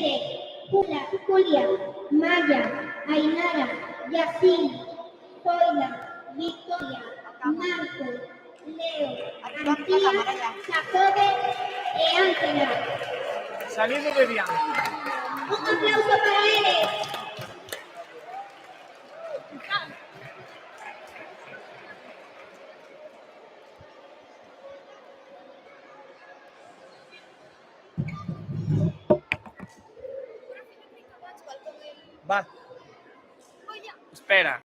Irene, Julia, Maya, Ainara, Yacine, Zoila, Victoria, Marco, Leo, Antía, Jacobe e Ángela. Salid de bien. Un aplauso para eles. Va. Espera.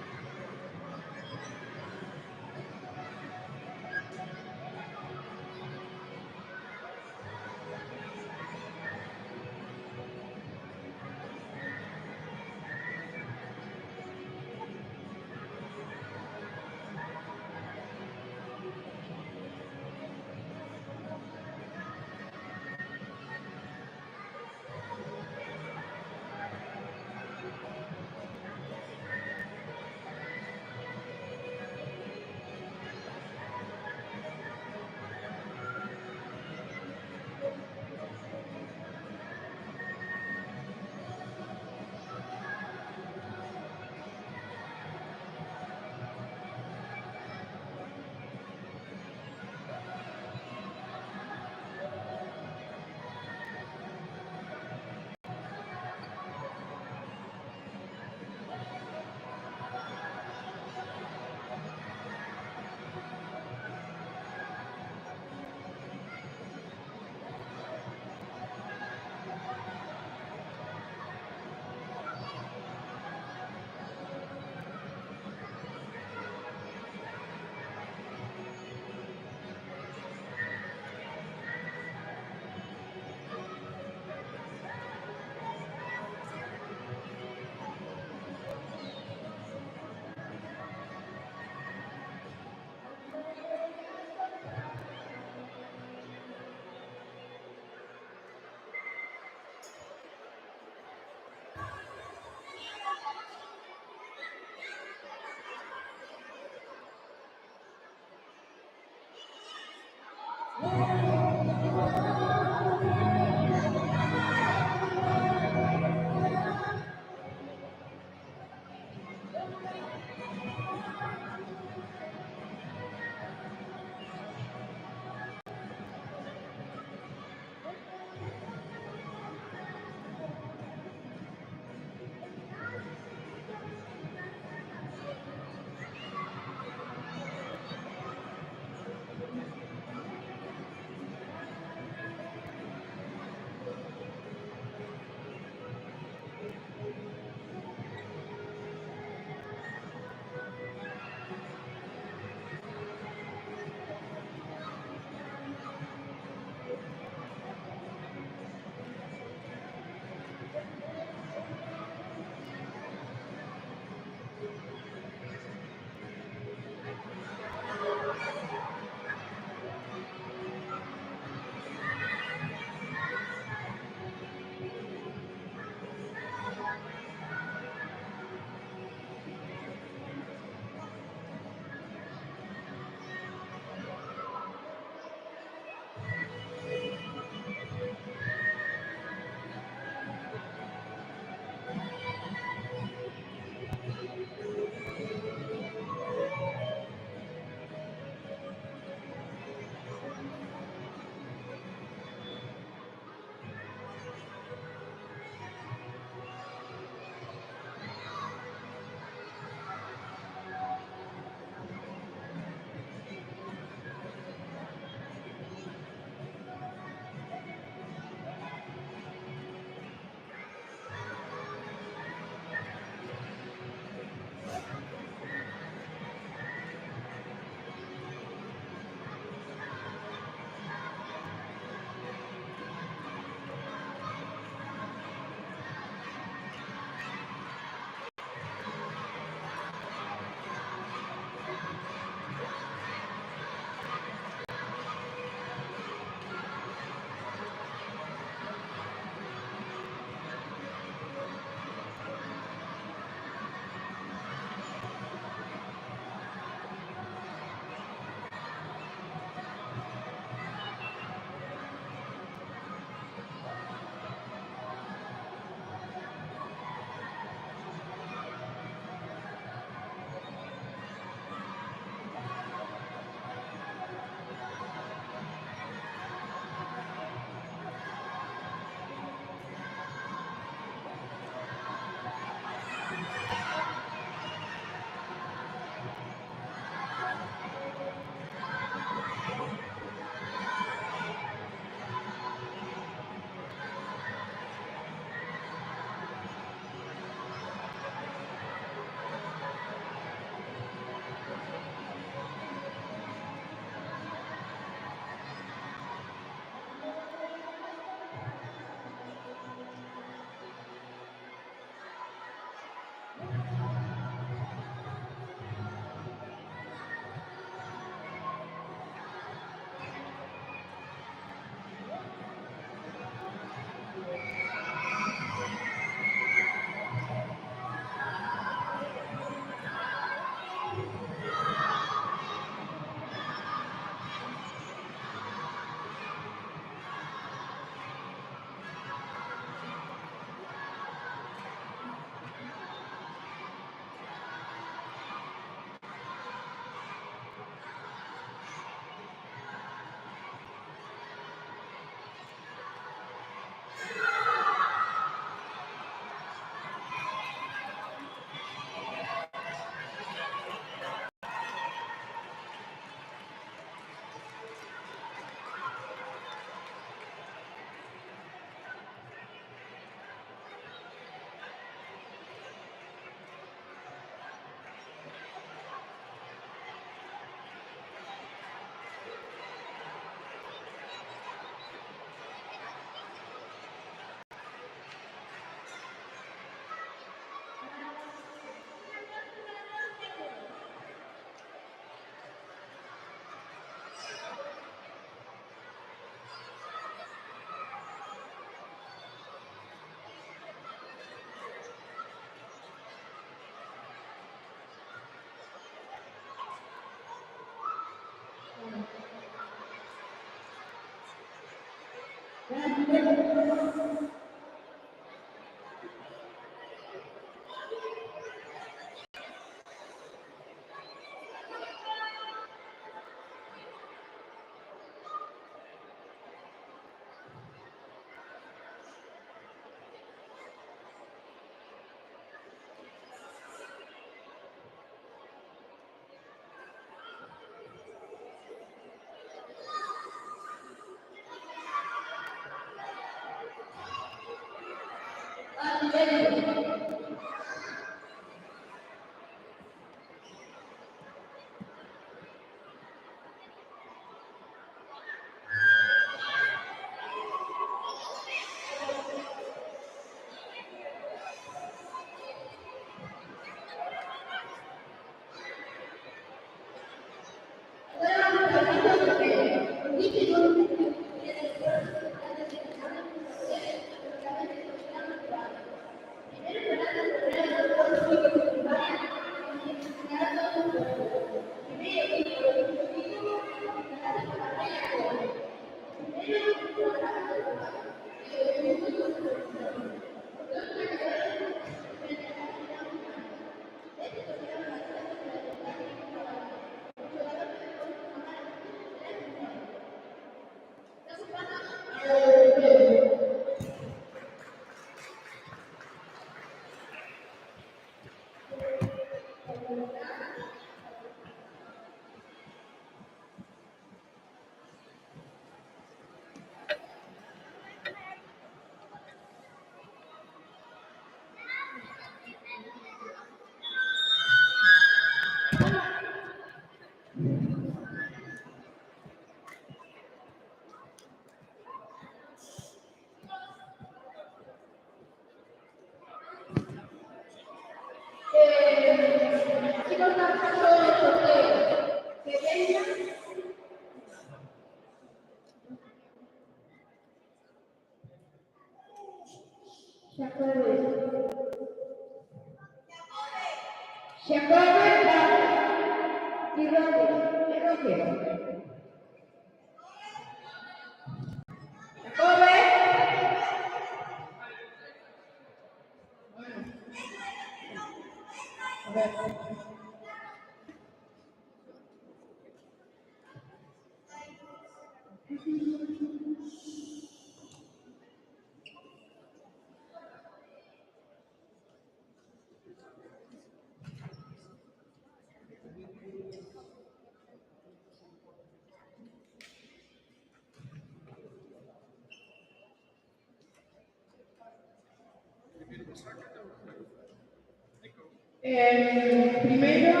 Primero,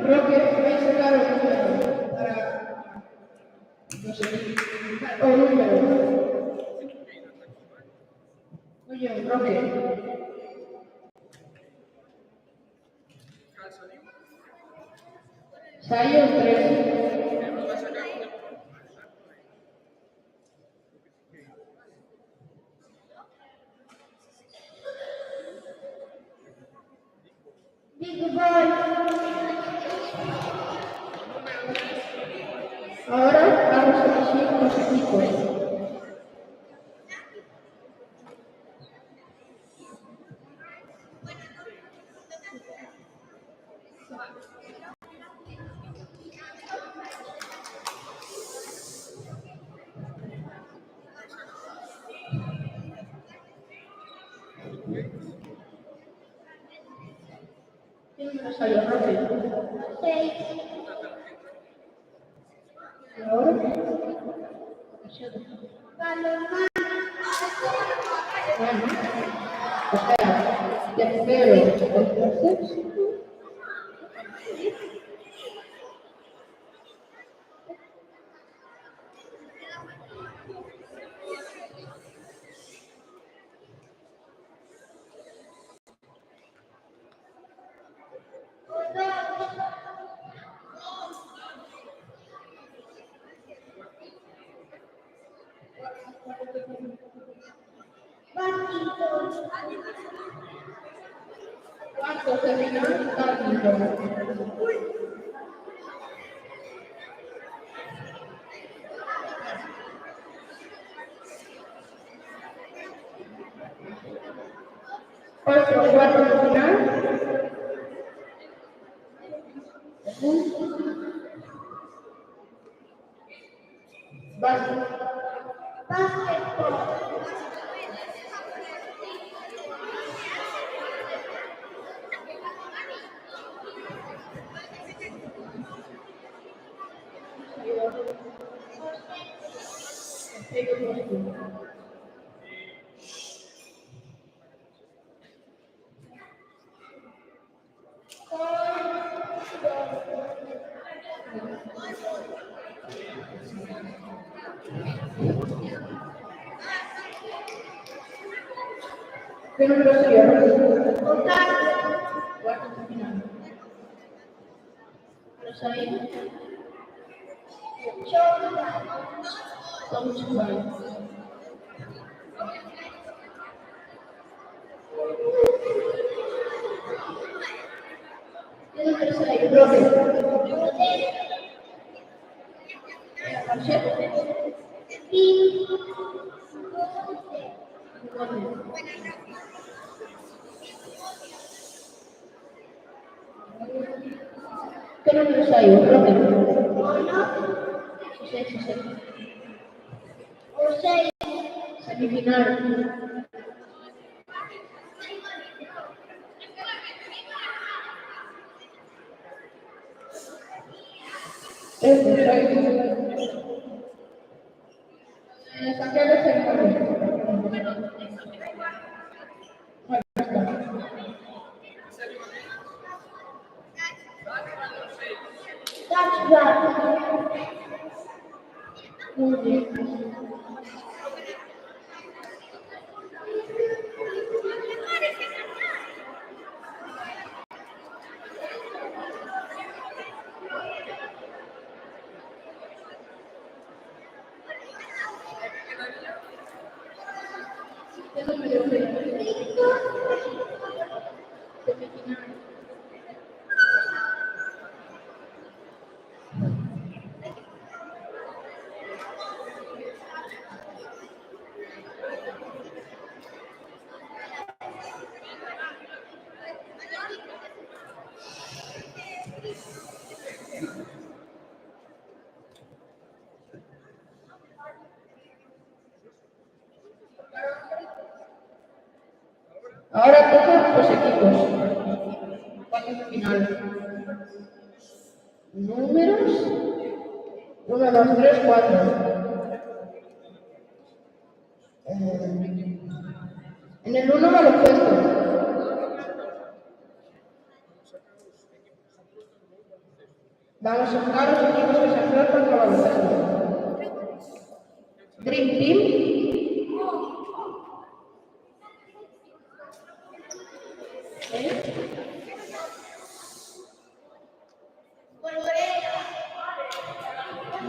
Roque va a sacar un número para, no sé, o número. Oye, Roque. Salió 3. Big Boy. Ahora vamos a decir los equipos. ¿Qué número salió, Roque? 6. ¿Y ahora? Paloma. Bueno, espera, tercero, entonces. Paquito. Cuarto terminal, Carlito. Básquet. Basketball. ¿Qué número sería? Octavio. Cuartos de final. Rosalía. Showdown. Tom Chugal. ¿Qué número sería? Roque. Modelo. Marchet. Pink. ¿Qué número sería? Roque. Mono. José. José. Semifinal. Saqué de ceremonia. Touchdown. Muy bien. ¿Qué número sería? Semifinal. Ahora tocan los equipos. Cuartos de final. Números. 1, 2, 3, 4. En el 1 baloncesto. Vamos a jugar los equipos que se enfrentan contra baloncesto. Dream Team.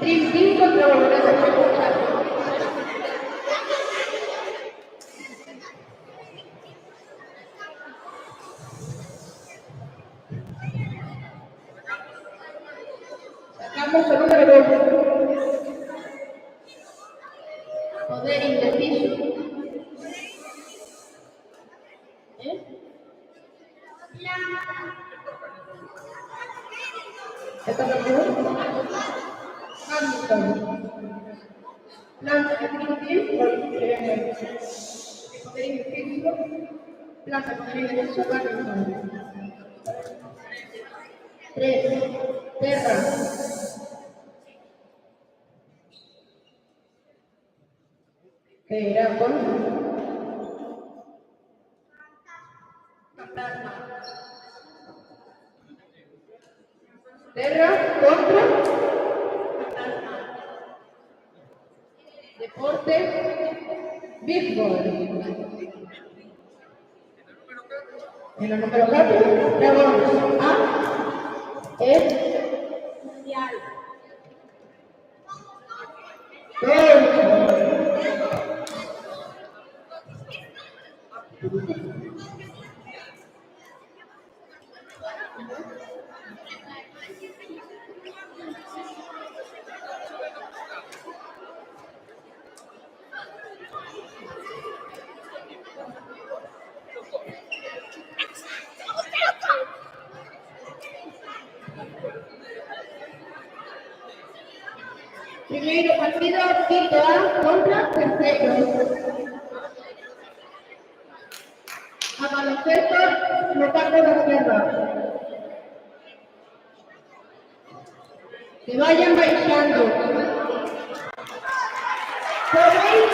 Dream Team contra baloncesto. Sacamos el número 2. Poder indeciso. ¿Esta es la primera? Hamilton. Planta de Dream Team. Poder indeciso. Planta poder indeciso. Hamilton. 3. Terra. ¿Qué era? Terra contra Deporte Big Boy. En el número 4, Dragones A, Mundial. Primero partido, quinto A contra tercero. A baloncesto, local de la tierra. Que vayan bailando. Podéis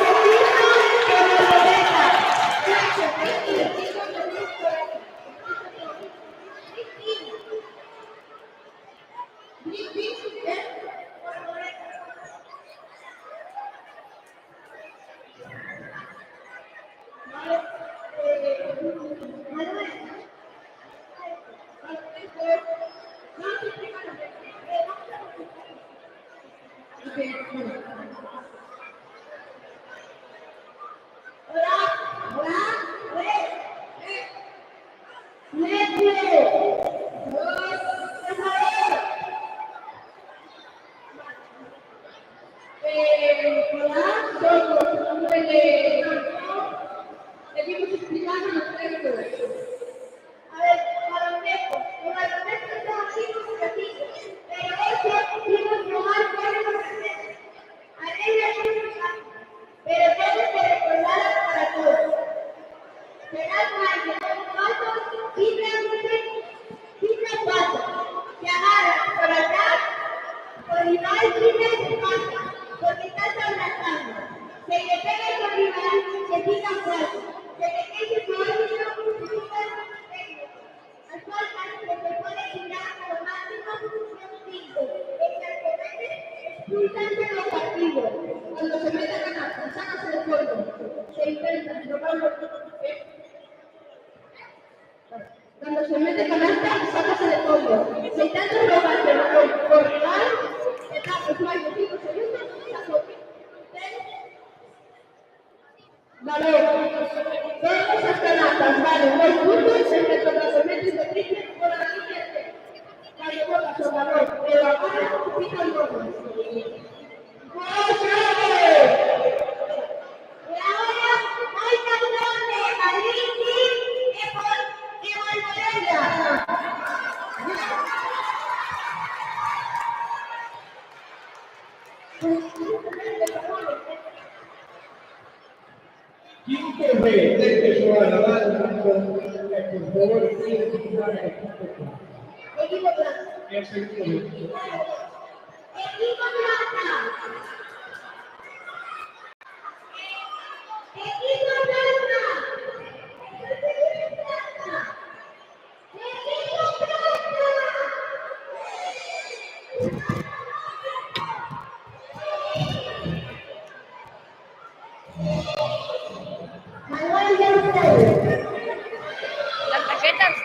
decirnos con la oreja. Cuando se mete canasta, sácase de pollo. Si intenta robarse por rival, está pues no hay 5 segundos, saco. Vale, todas esas canastas valen 2 puntos, entre cuando se mete de triple por la siguiente. Vale, todas son valor, pero ahora pican todos. Quinto B, empezó a lavar por favor, tiene que jugar el equipo. Es el equipo. Las tarjetas.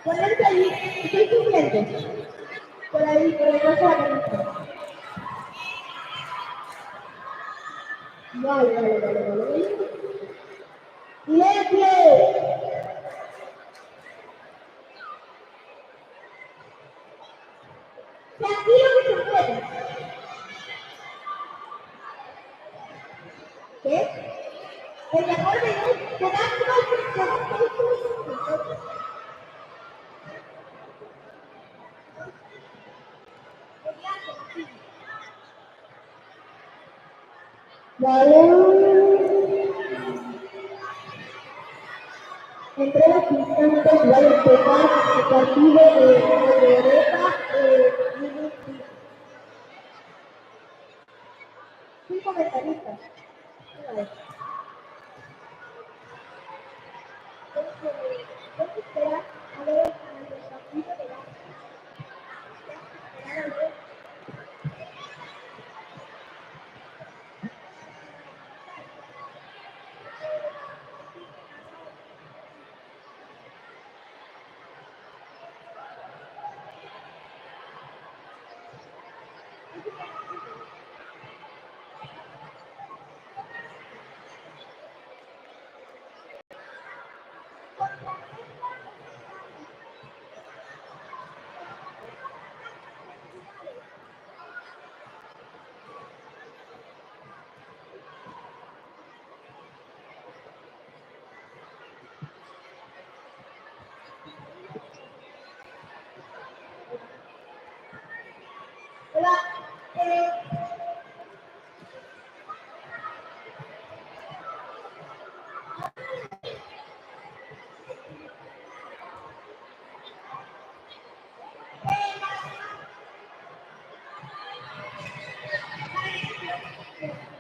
Ponerte ahí, estoy subiendo. Por ahí, por el otro lado. Vale. ¡Silencio! Tranquilo que se puede. ¿Qué? El mejor menú te da Vale. En breves instantes va a empezar el partido de Moreta. 5 comentaristas. Vamos a esperar a ver el partido de la. Hola.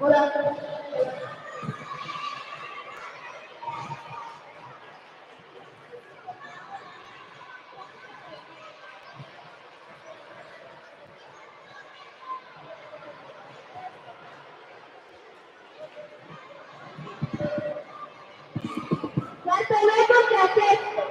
Hola. ¿Cuánto luego que acepto?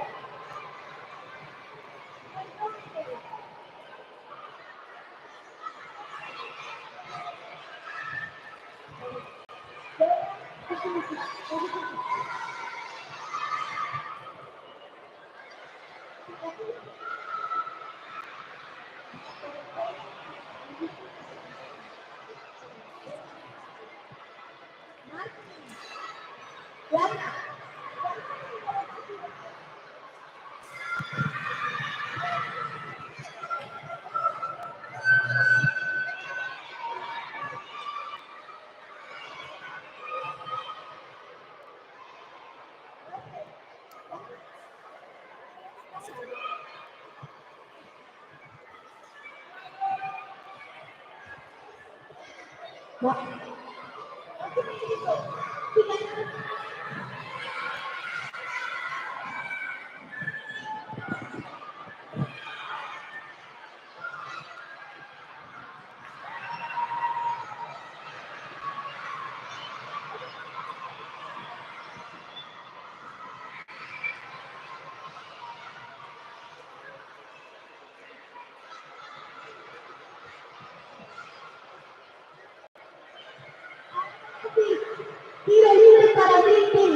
Tiro libre para Green Team.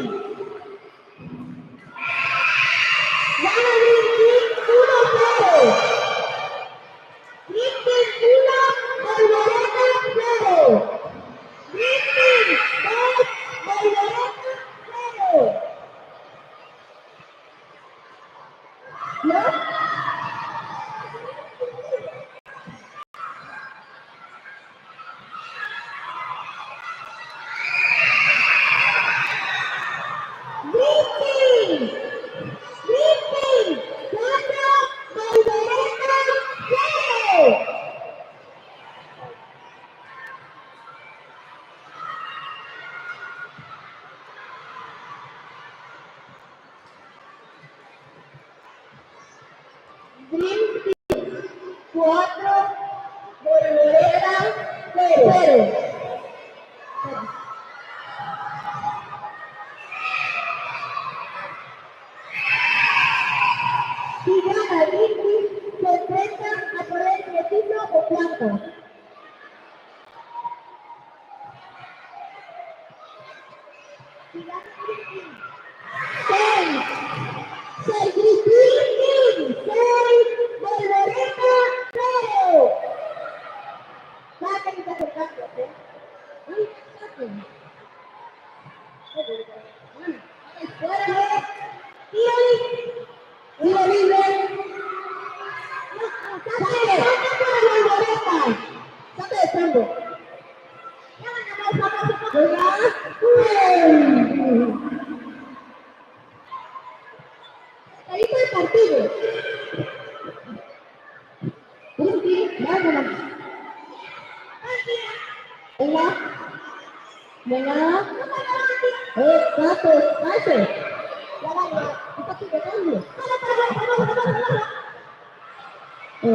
Gana Green Team 1-0. Green Team 1, Volvereta 0. Green Team 2, Volvereta 0. ¿No? Green Team 4, Volvereta 0. Green Team 4, Volvereta 0. Si gana Green Team, se enfrenta a por el preciso o blanco. Si gana Green Team, 6. 6 Green Team, 6 Volvereta 0. Una, dua, satu, masuk. Jangan ya, kita tidak tahu. Ya,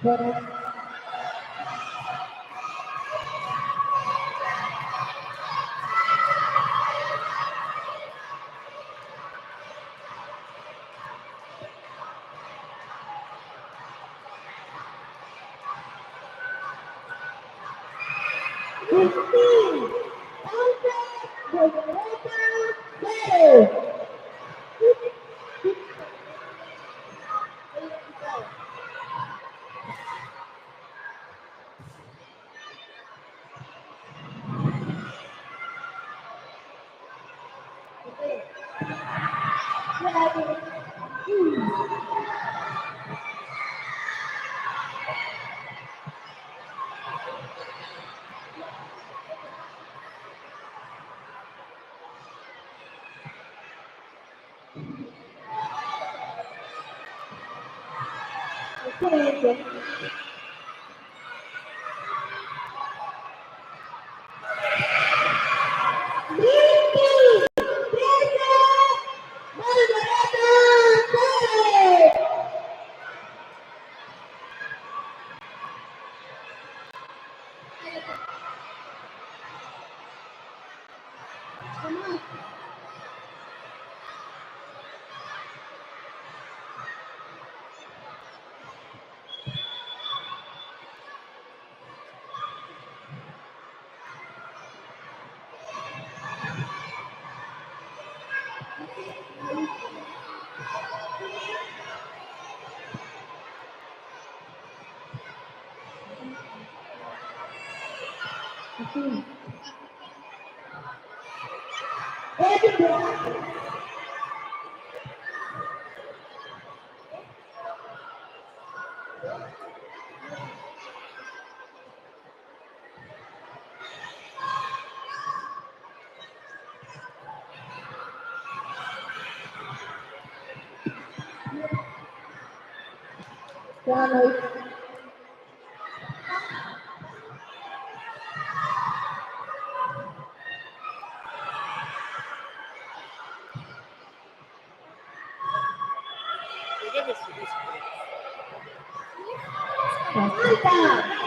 boleh. Vamos. Salta.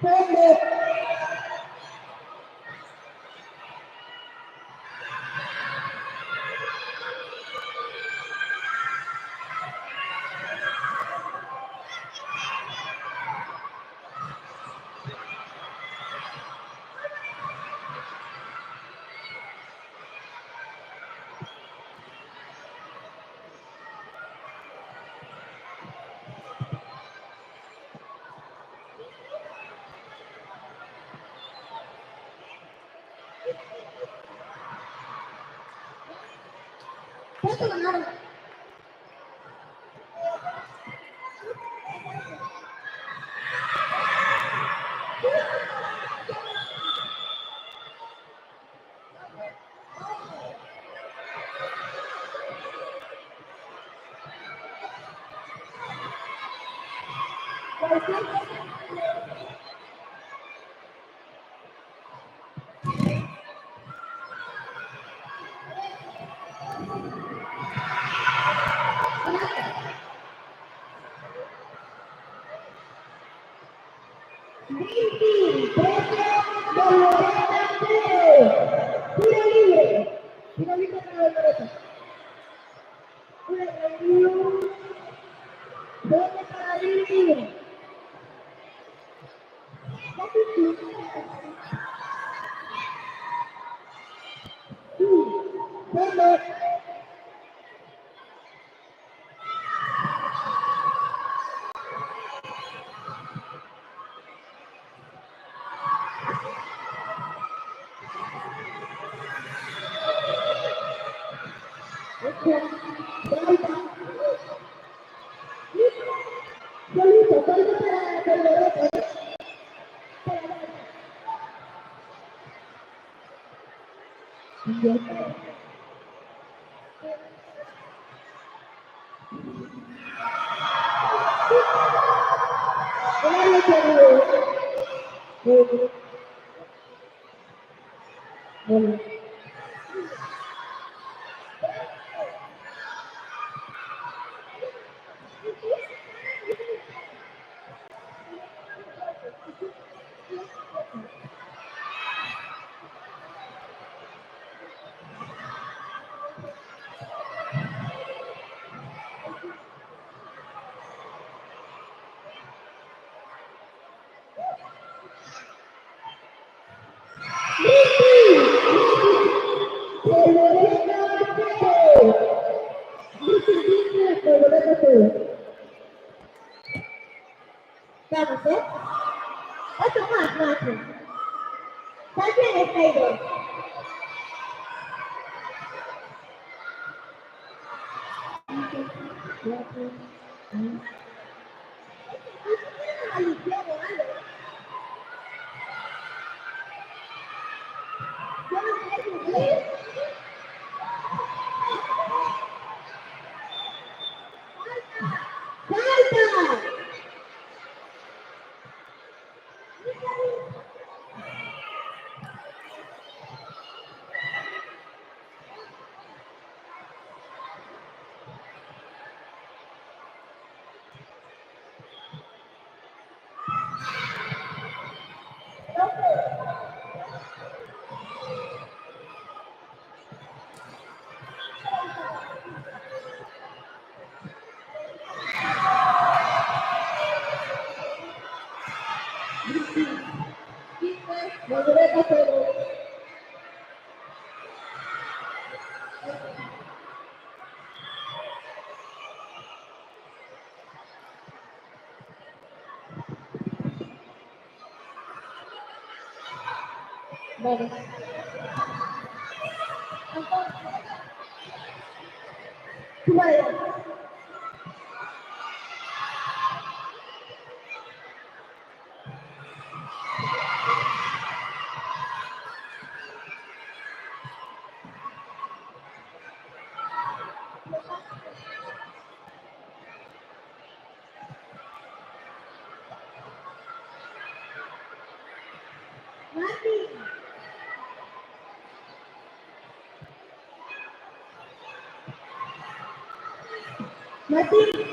Vamos. ¿Cuánto ganaron? Vicky, premio Doloreta T. Tiro libre. Tiro libre para Doloreta. Una review. ¿Dónde para Vicky? ¿Dónde? Solito, solito para Doloreta. Vamos, ¿eh? Otro más, Nacho. También es Taylor. ¡Salta! Doloreta Pedro. Vale. Tú vale. Martín. Martín.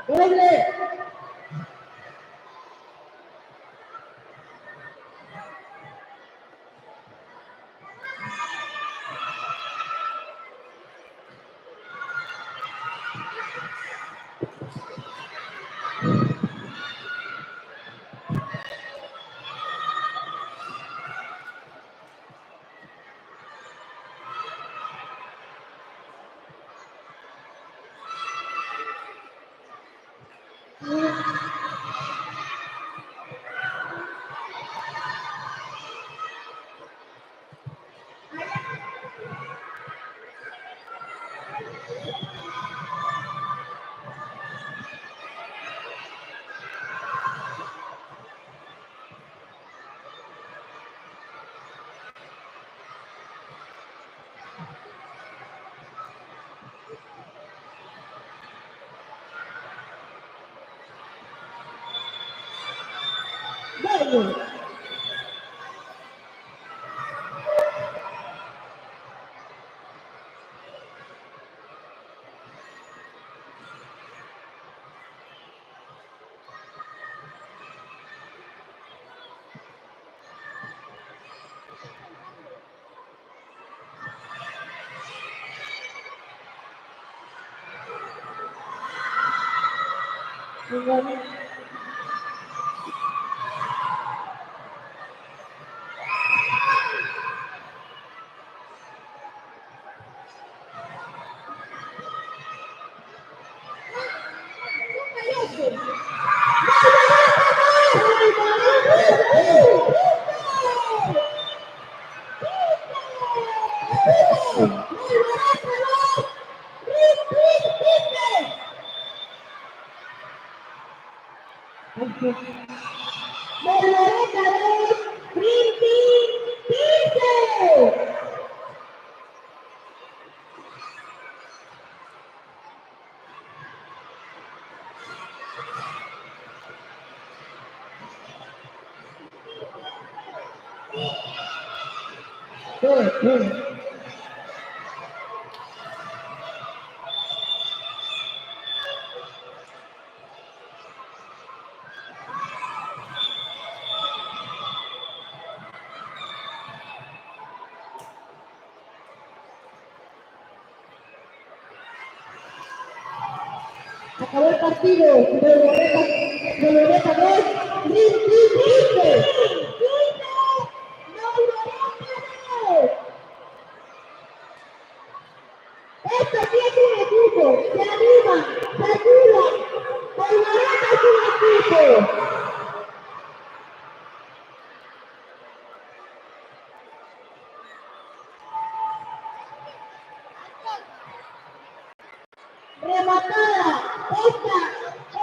Doble. Doble. Doble. Acabó el partido. Violeta 2. ¡Quinte! ¡No, esto sí es un equipo, se animan, se ayudan, Violeta es un equipo. Rematada,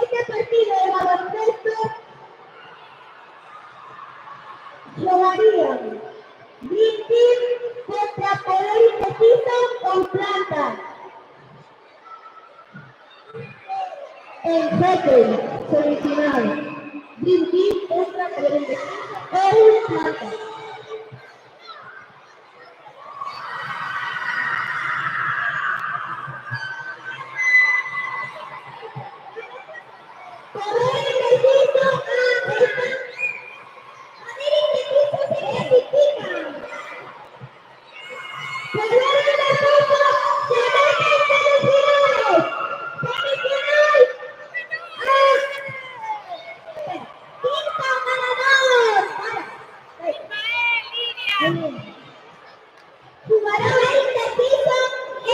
este partido de baloncesto jugarían Dream Team contra Poder y Pepito con Planta. En hockey, semifinal. Dream Team contra Poder y Pepito con Planta. Jugadores de fútbol, se meten en semifinales. Semifinal. Quinto ganador. Muy bien. Jugadores de piso,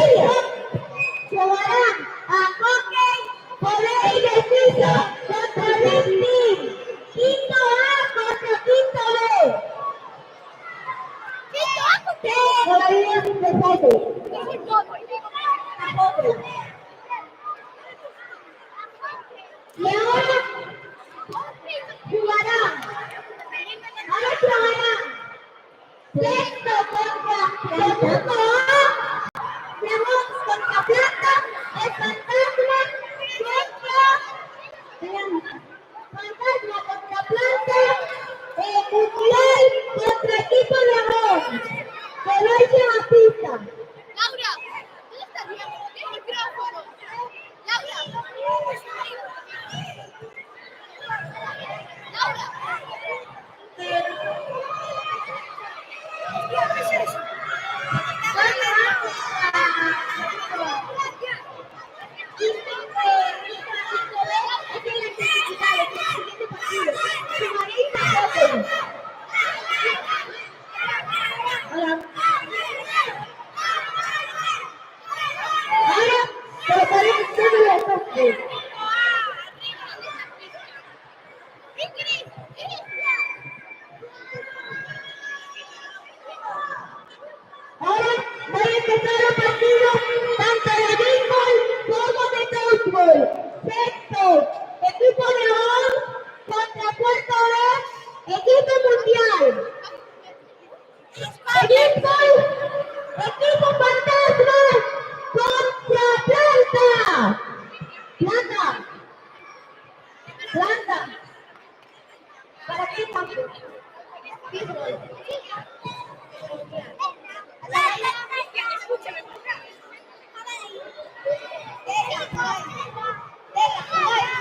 ellos jugarán a hockey, volei de piso contra Red Team. Quinto A contra quinto B. Modalidad de hockey. Y ahora jugarán. Ahora jugarán. Sexto contra segundo A, León contra Plata, el Fantasma contra Plata, Mundial contra equipo León. Veloce a pista. Laura, ¿dónde estás? El micrófono. Laura. Ahora va a empezar el partido tanto de béisbol como de fútbol. Sexto, equipo León contra Puerto Rico, equipo mundial. Equipo Fantasma contra Planta. Planta. ¿Para qué campo?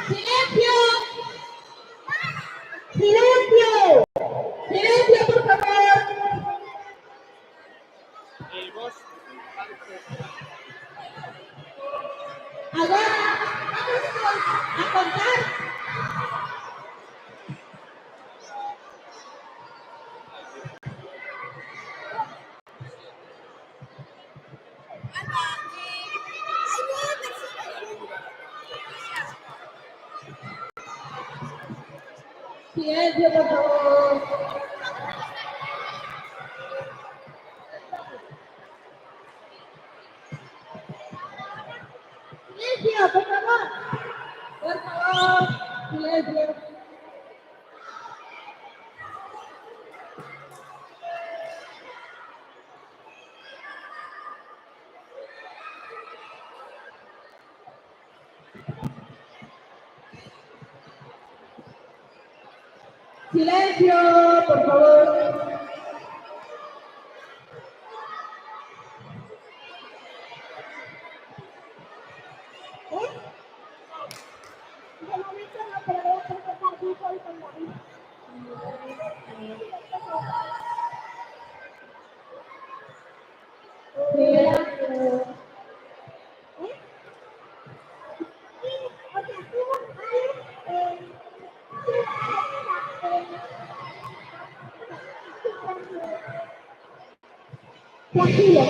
¡Silencio! ¡Silencio! ¡Silencio, por favor! Ahora vamos a contar. Silencio, por favor. Silencio, por favor. Por favor, silencio. Silencio, por favor. De momento no, pero voy a presentar fútbol con David. Silencio. Tranquilo.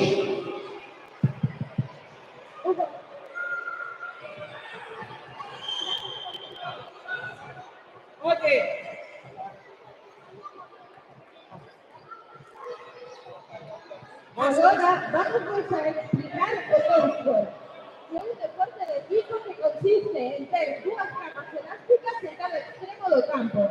Oye, Ahora vamos a explicar el béisbol. Es un deporte de equipo que consiste en tener dos ramas elásticas en cada extremo del campo.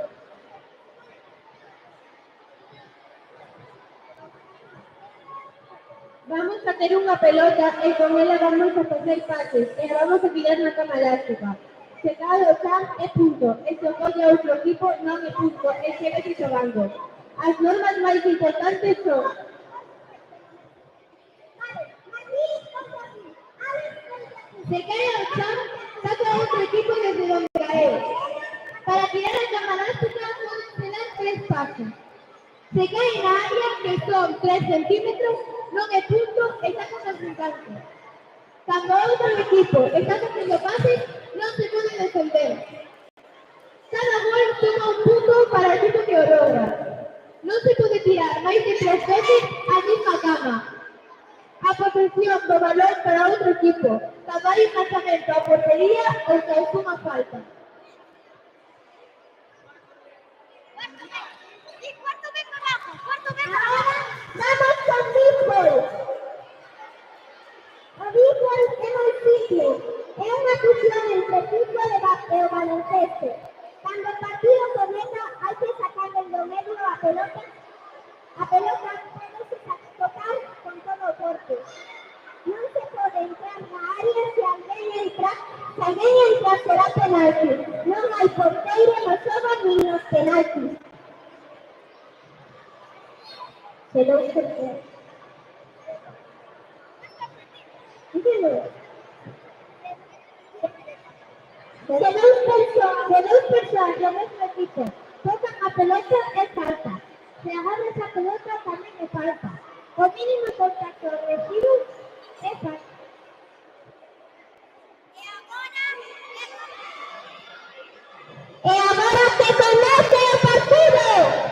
Vamos a tener una pelota y con ella vamos a hacer pases y vamos a tirar una cama elástica. Se cada local es punto, e se apoya a outro equipo non é punto, e segue xogando. As normas máis importantes son se cae ao chan, saca outro equipo desde donde cae. Para tirar a cama elástica poden ser 3 pasos. Se cae na área que son 3 centímetros, non é punto e está con resultante. Cando outro equipo está facendo pases, non se pode defender. Cada gol toma un punto para o equipo que o logra. Non se pode tirar máis de 3 veces a mesma cama. A posesión do balón para outro equipo. Cando hai un lanzamento a portería ou cae unha falta. Cuarto B para abajo, cuarto B para Ahora abajo. vamos con béisbol. O béisbol é moi simple. É unha fusión entre o fútbol e o baloncesto. Cando o partido comeza, hai que sacar do medio a pelota. A pelota pode tocar con todo o corpo. Non se pode entrar na área se alguén entra será penalti. Non hai porteiro no xogo nin nos penaltis. Se non se pode. Entendo? De dous persoas do mesmo equipo tocan a pelota é falta. Se agarras a pelota tamén é falta. O mínimo contacto agresivo é falta. E agora se comece o partido!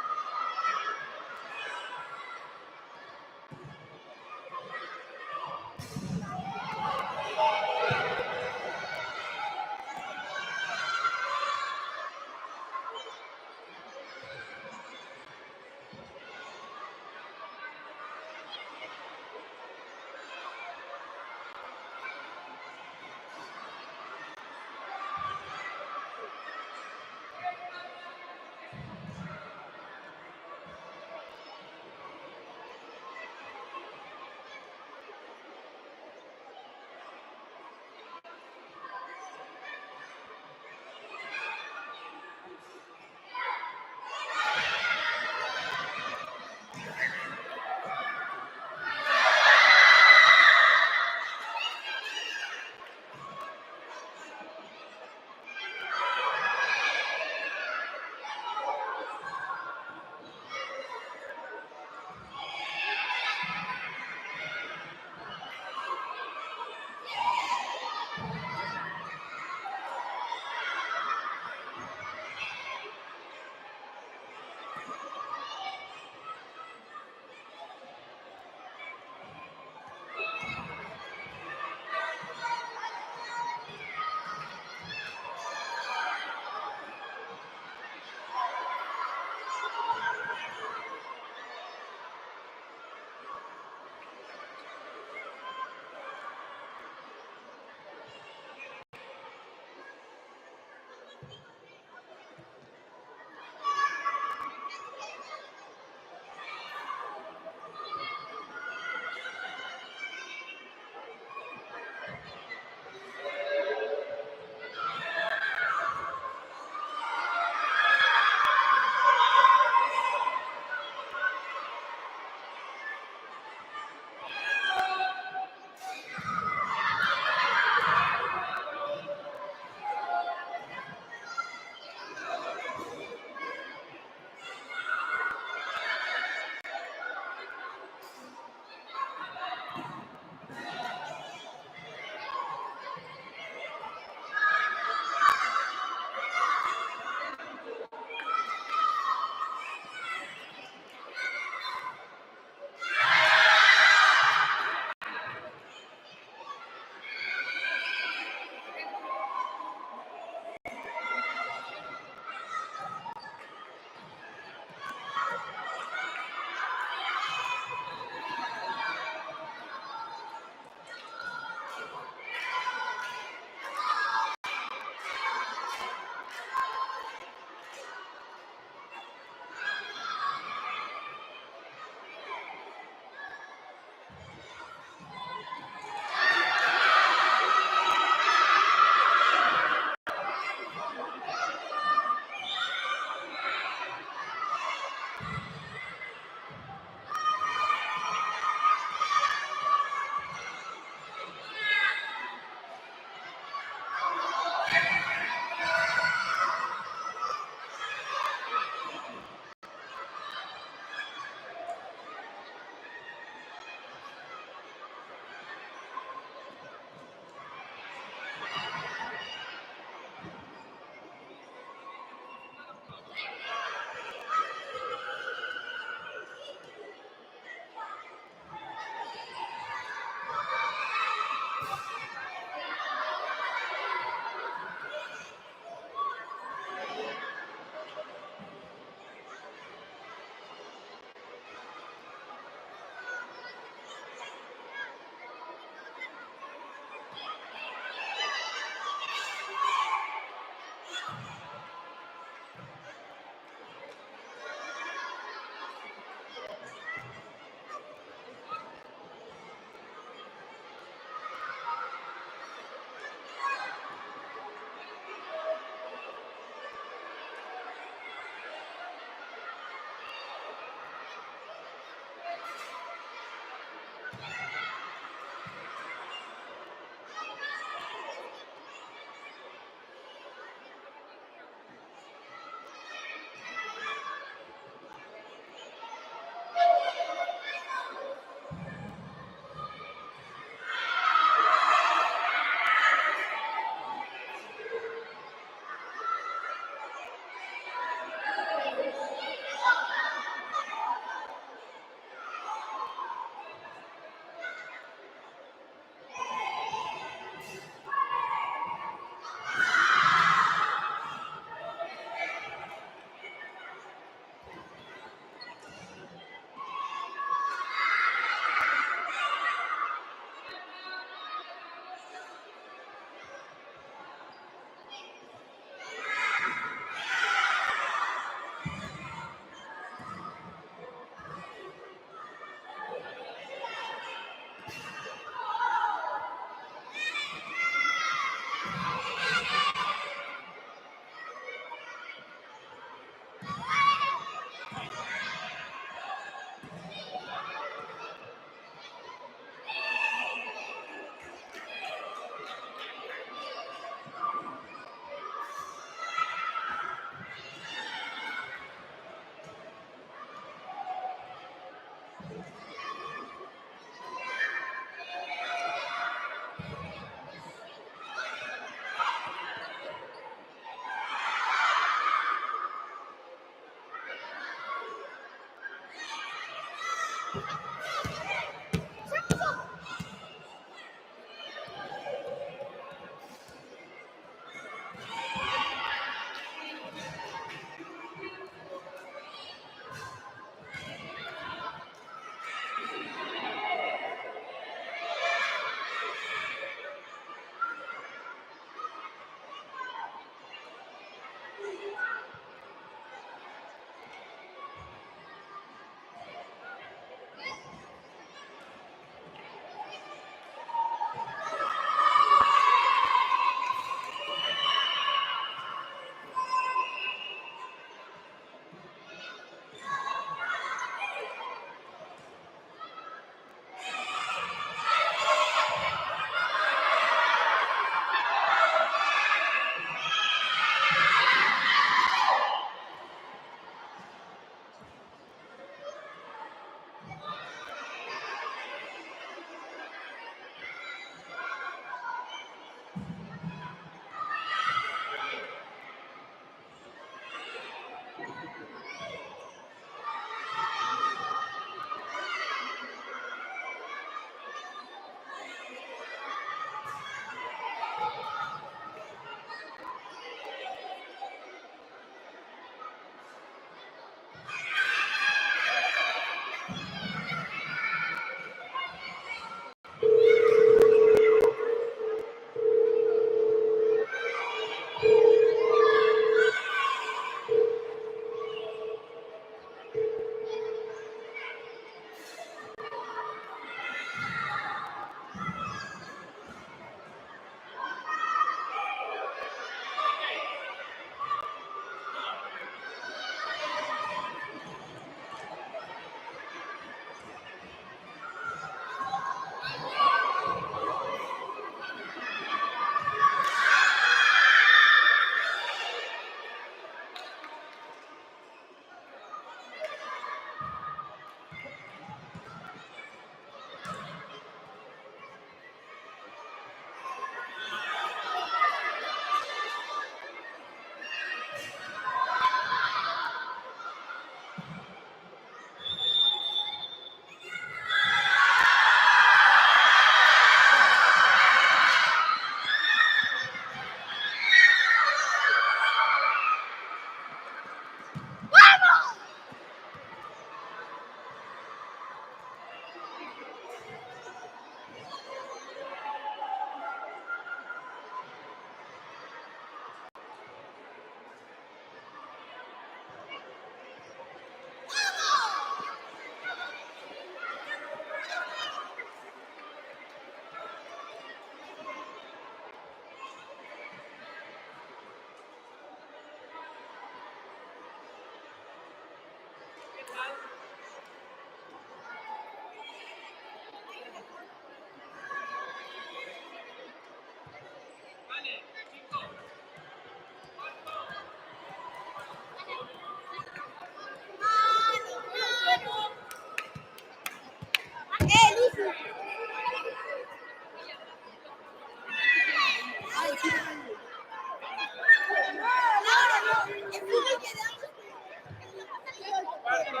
Cuarto.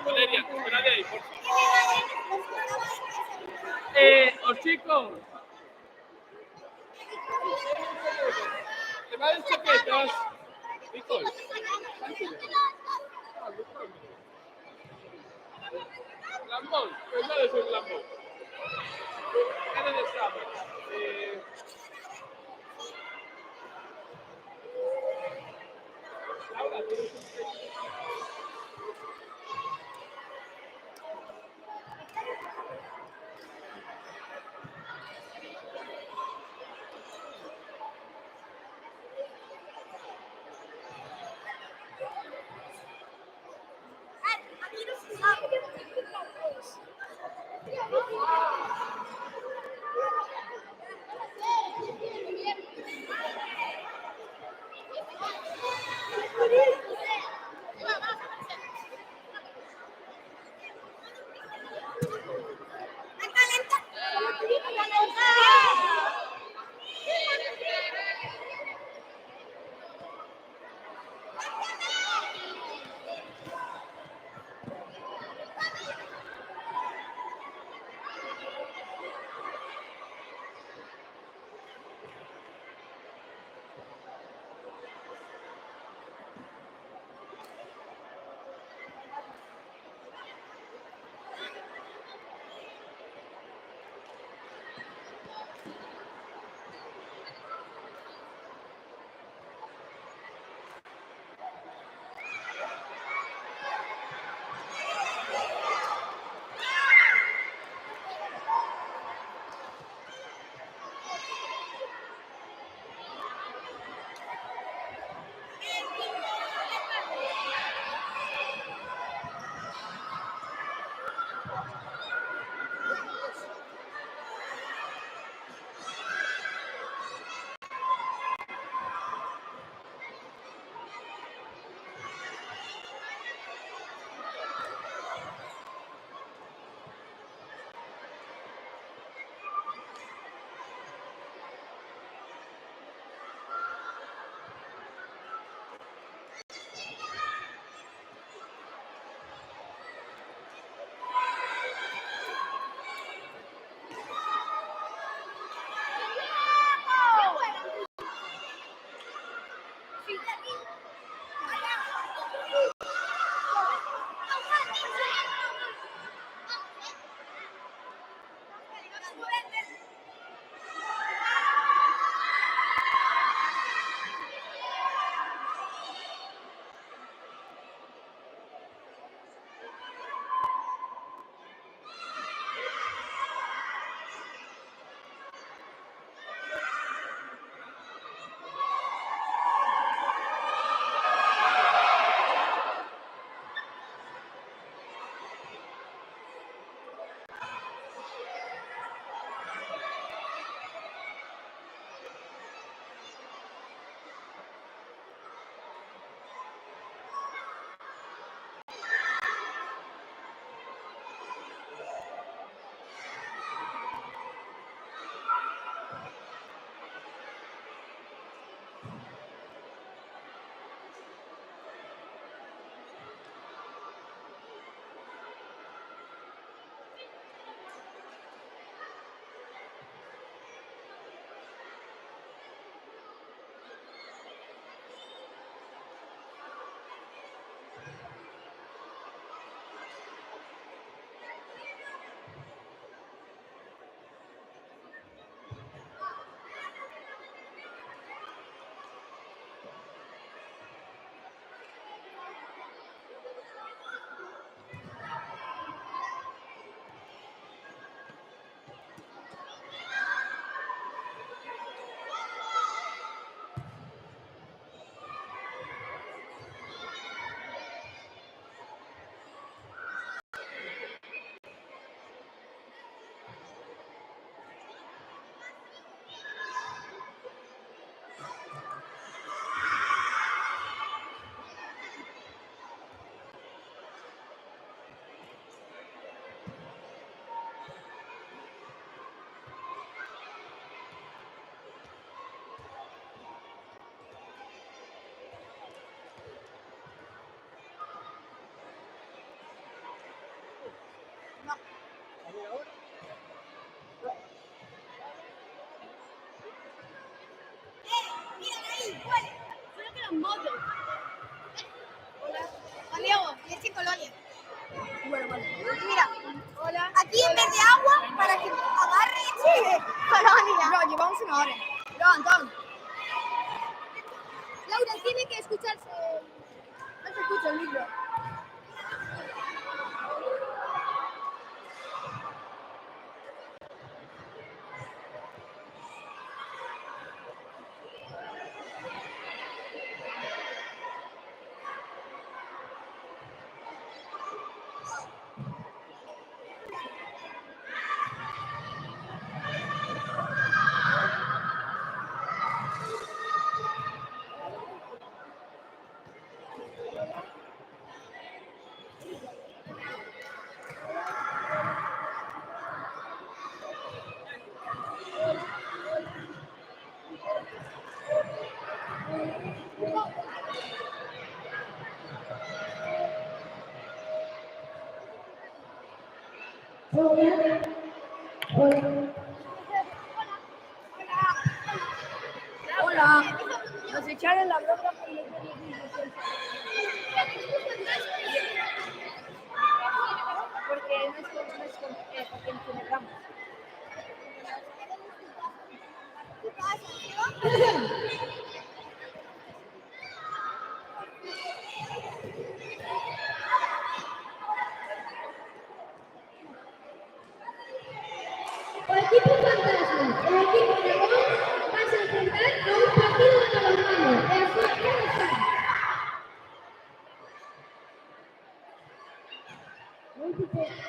Valeria, espera de ahí, por favor. Os chicos. Llevad chaquetas. Nicole. Lambón. Pues no es un lambón. ¿Qué necesitamos? Laura, tienes un tiene que escucharse. No se escucha el micro. Hola. Hola. Hola. Nos echaron la bronca por no tener porque no es con quien celebramos. El equipo fantasma, el equipo de voz va a enfrentar a un partido de balonmano. El fútbol está.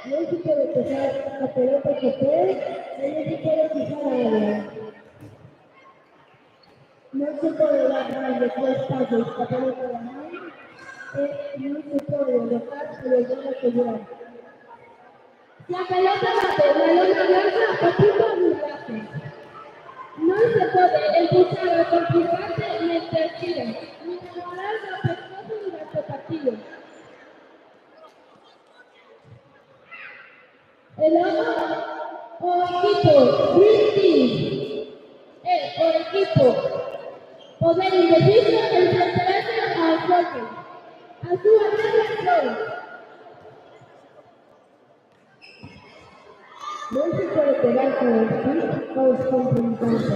No se puede tocar la pelota que puede, no se puede fijar a área. No se puede dar más de 3 pasos la pelota de la mano, no se puede dejar que los demás se lleven. La pelota bate, la lona lanza o punto anulaje. No se puede empujar o conquistarte mientras tira, ni preparar la pelota durante el partido. El otro o equipo, Green Team. O equipo, poder indeciso enfrentarse al choque. A su agresor. No se puede pegar con el stick o los contrincantes.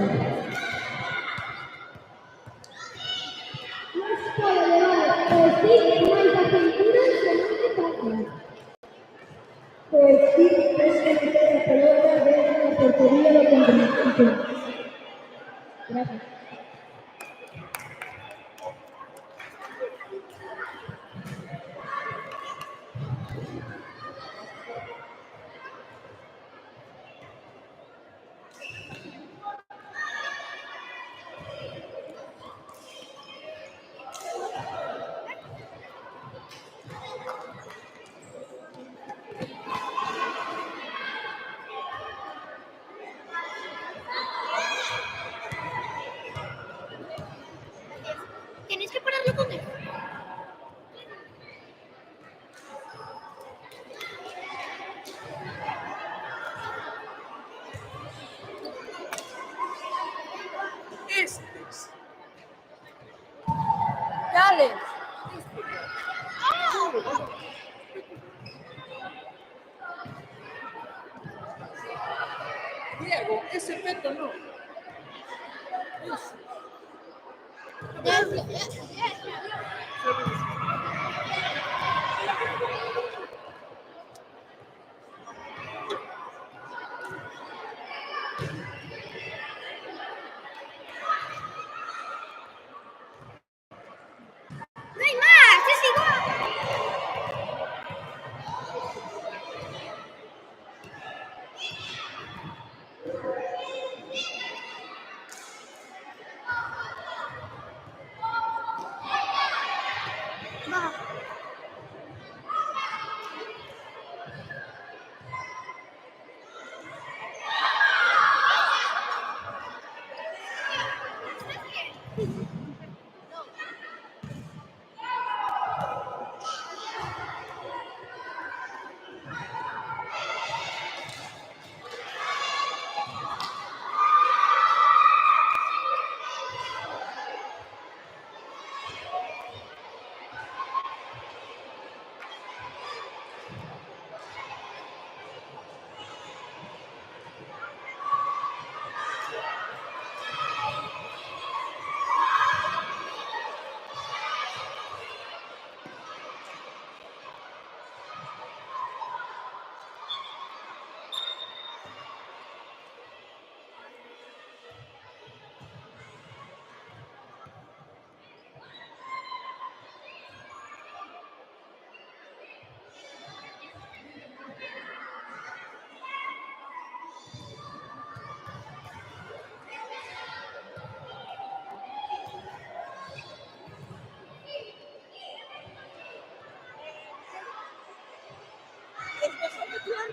No se puede llevar el stick más la cintura que no se toca. El stick es que meter la pelota dentro de la portería del contrincante. Gracias. Tienes que pararlo con él. Estes. Dale. Diego, ese peto no. No hay más, es igual. Va.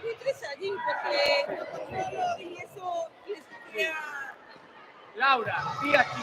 buitres allí, porque protocolo y eso les queda... Laura, di aquí.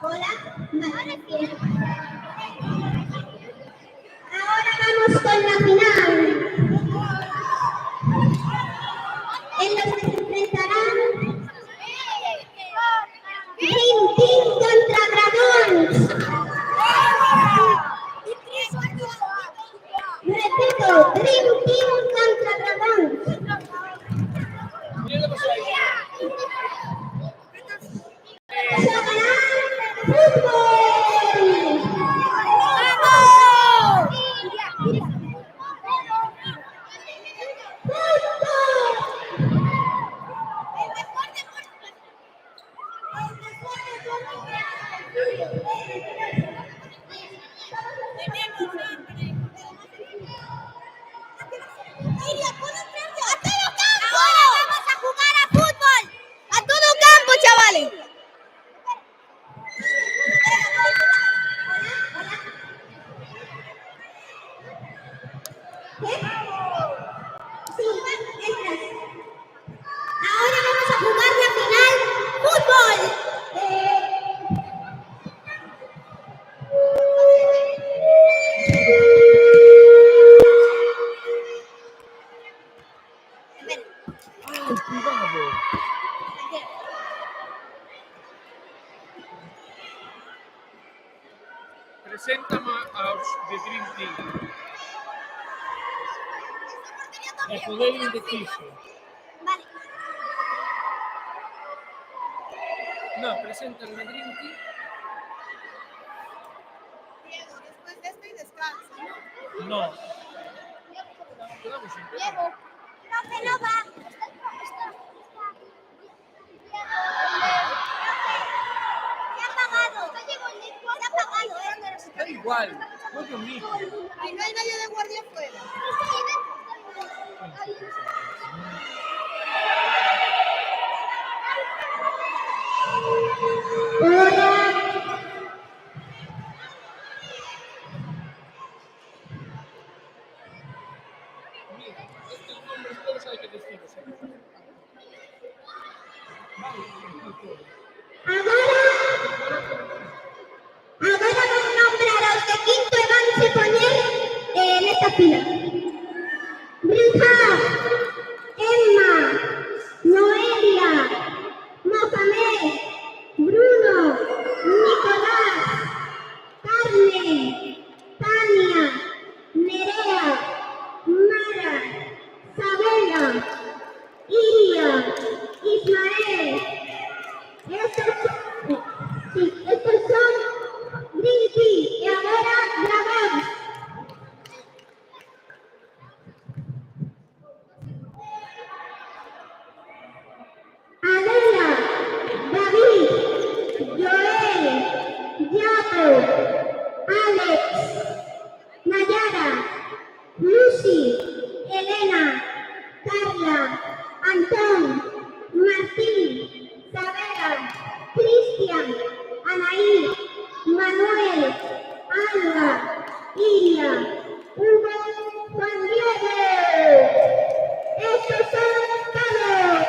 Hola. Vale, bien. Ahora vamos con la final, en los que se enfrentarán Dream Team contra Dragons. Repito, Dream Team contra Dragons. Vamos a ganar fútbol. Ahora vamos a jugar la final fútbol. Presenta'm als de Dream Team. El poder indeciso. Vale. No, presenta el de Dream Team. Diego, después de esto y descansa. No. Quedamos en Diego. Profe, no va. Se ha apagado. Se ha apagado, Da igual, no conmigo. Ay, no hay nadie de guardia afuera. Mira, estos nombres todos hay que decirlos. Ahora van a nombrar a los de quinto y van a poner en esta fila. Brija, Emma, Noelia, Mohamed, Bruno, Nicolás, Carmen, Tania, Nerea, Mara, Sabela, Iria, Ismael. Estos son Drinky y ahora Dragón. Adela, David, Joel, Yato, Alex, Nayara, Lucy, Elena, Carla, Antón, Martín, Sabela, Cristian, Anaí, Manuel, Alba, Iria, Hugo, Juan Diego. Estos son todos.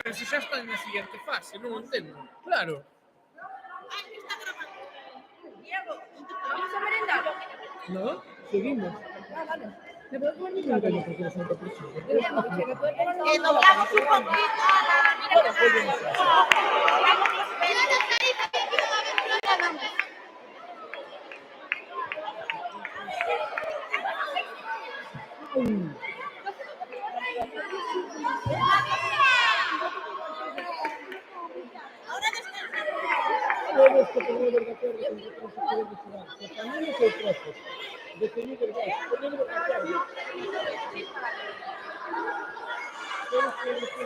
Pero se xa está na seguinte fase, non o entendo. Claro. Diego, ¿vamos a merendar? No, seguimos. Ah, vale. ¿Me puedes poner mi cabello porque eres una persona? Diego, ¿se me puede tomar una Doblamos un poquito a la Ahora descansamos. Todos que tenemos de acuerdo con que no se puede mejorar. Que también es el proceso. De tener el gas, ponerlo de acuerdo. Todos tenemos que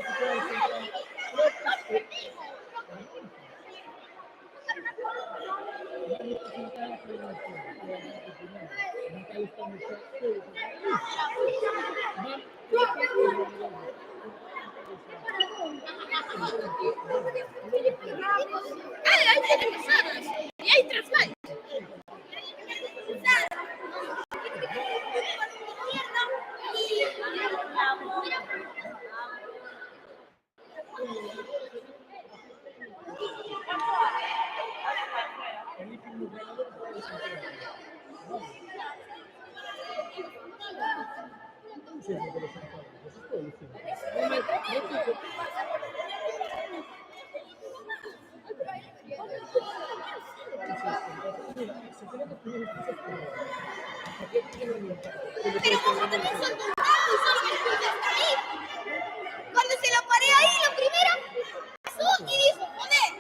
Hay televisiones y hay translight. Pero vosotros no son tontos y solo me escuchas ahí. Cuando se lo paré ahí, la primera pasó y dijo, joder.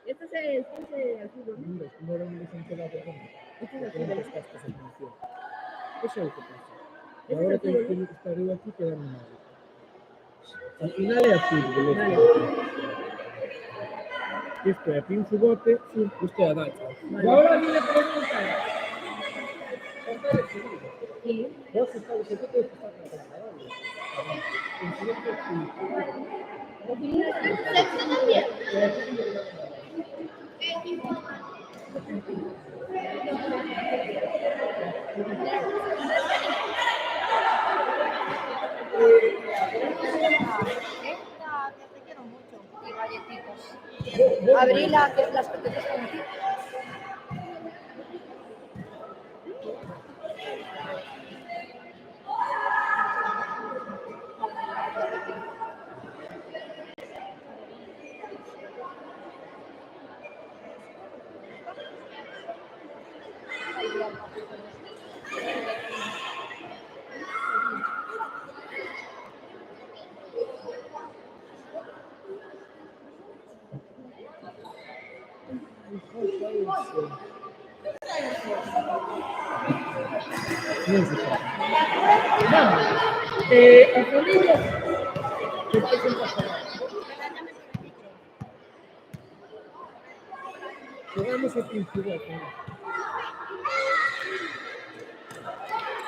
Este es el fútbol. No era un desentelado de goma. Este es el que no estás esa función. Eso es lo que pasa. Y ahora tengo que estar arriba aquí y quedarme mal. Al final es así, esto es un bote, usted agacha. Y ahora a mí me preguntan. Vos estás, ¿qué te estás trabajando? Sexo también. Te quiero mucho. Y galletitas. Abrí las patatas con ti. Llegamos a Pinchugua.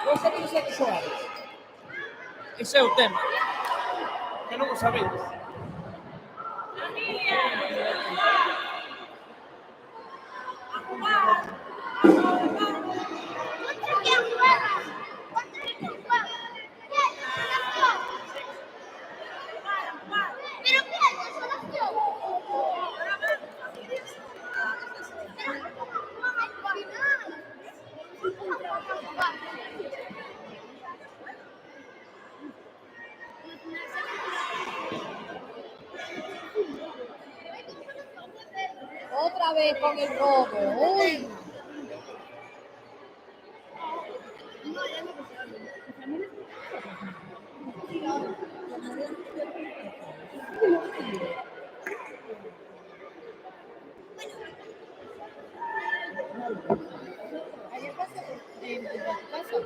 Vos sabéis a que xoades? Ese é o tema. Que non o sabedes. Pero ¿qué hay de solución? con el robo. Uy. Ayer pasé en tu casa.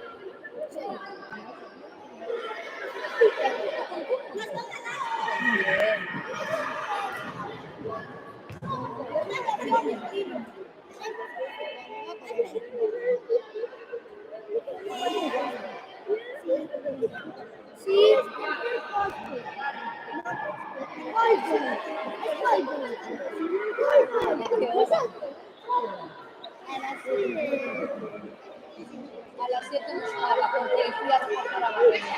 Sí. A las 7 no estaba porque fui a recoger a Barreña.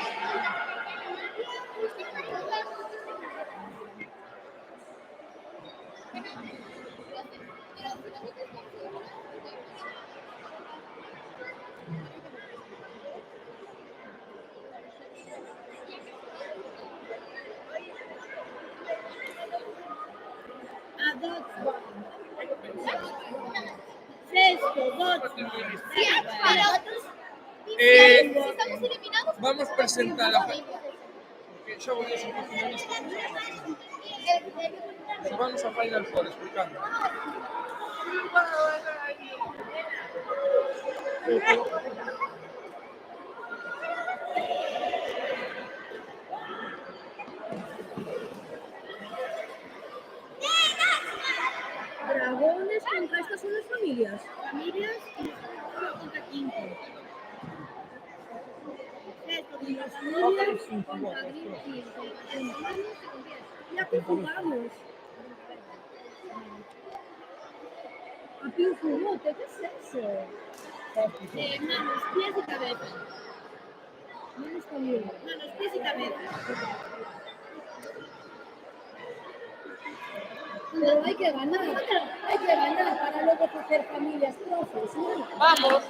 Si estamos eliminados, Vamos a presentar a... Porque yo voy a ser finalista. Vamos a Final Four, explicando. Dragones contra estas son las familias. Familias contra quinto. Las familias contra ¿y a qué jugamos? A pie jugote, ¿qué es eso? Manos, pies y cabeza. Manos también. Manos, pies y cabeza. Pero hay que ganar para luego hacer familias profesionales. ¡Vamos!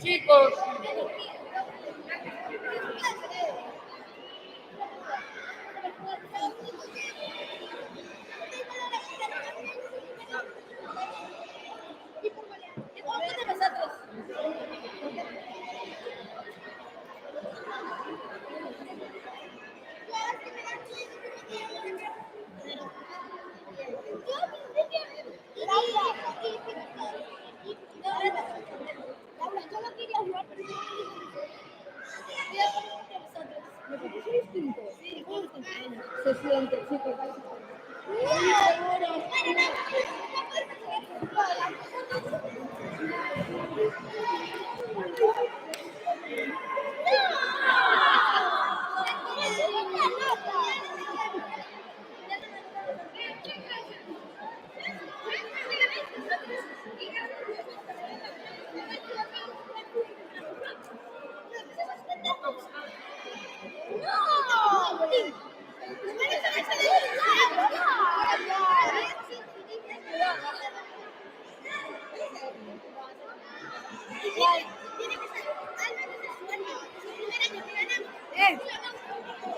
Chicos, yo no quería jugar, pero Se siente, chicos.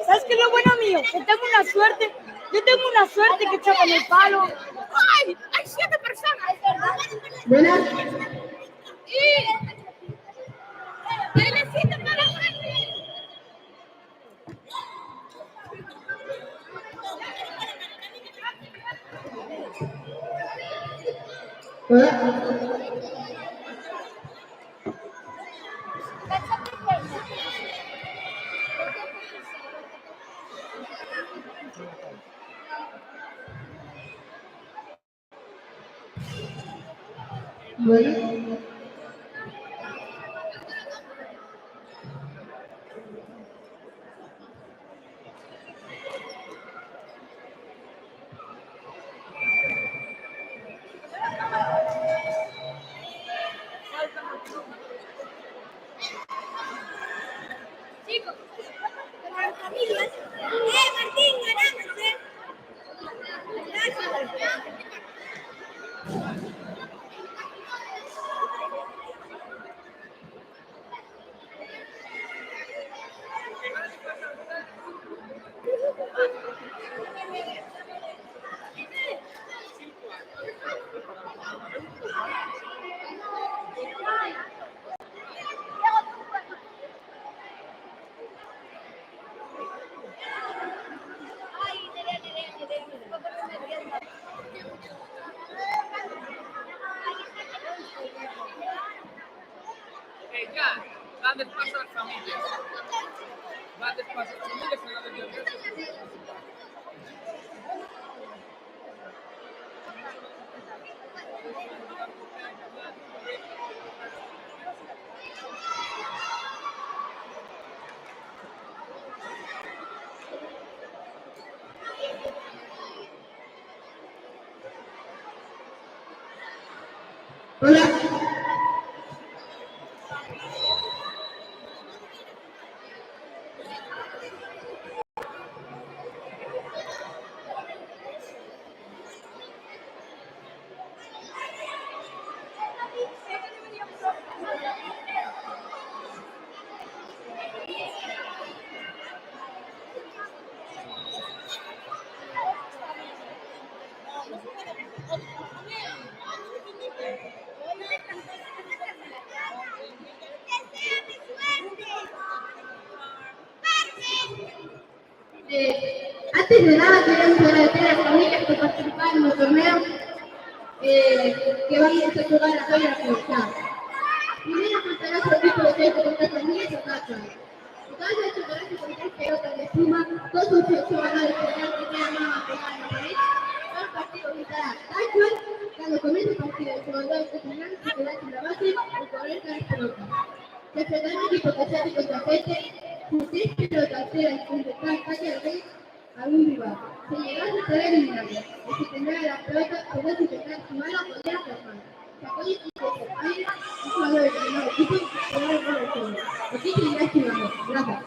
¿Sabes qué es lo bueno mío? Que tengo una suerte. Yo tengo una suerte que echa con el palo. ¡Ay! ¡Hay 7 personas! Buenas. ¡Él necesita para jugar! Hola. Bueno. Chicos, las familias. Martín, ganamos, Dades paso a las familias. Dades paso a las familias en la de Hola. Antes de nada queremos agradecer a las familias que participaron en el torneo que van a jugar a hoy a la comunidad. Primero contará su equipo de 6 contra familias o casa. Total de chocolate con 3 pelotas de espuma, 2 jugadores que quedan más pegados en la pared. Cada partido gritará Tachuan, cuando comience el partido el jugador que tendrá que quedarse en la base y correr cada pelota. Se enfrentará un equipo que sea de contrafete, si 6 pelotas quedan intentar ataque al rey a un rival. Si llegas a ser eliminado, el que tendrá la pelota podrá intentar su mano poder atrapar. Se apoya y se aire, un jugador de cada equipo podrá lograr el juego. Aquí seguirá esquivando. Gracias.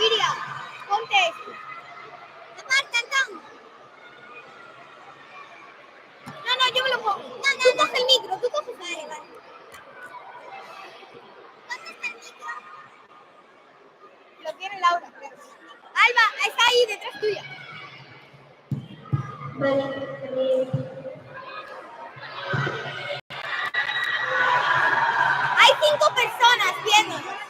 Iria, ponte esto. Aparta, Tom. No, no, yo me lo pongo. No, no, tú coge el micro, tú coges el micro. ¿Dónde está el micro? Lo tiene Laura, creo. Alba, está ahí detrás tuya. Hay 5 personas viéndonos.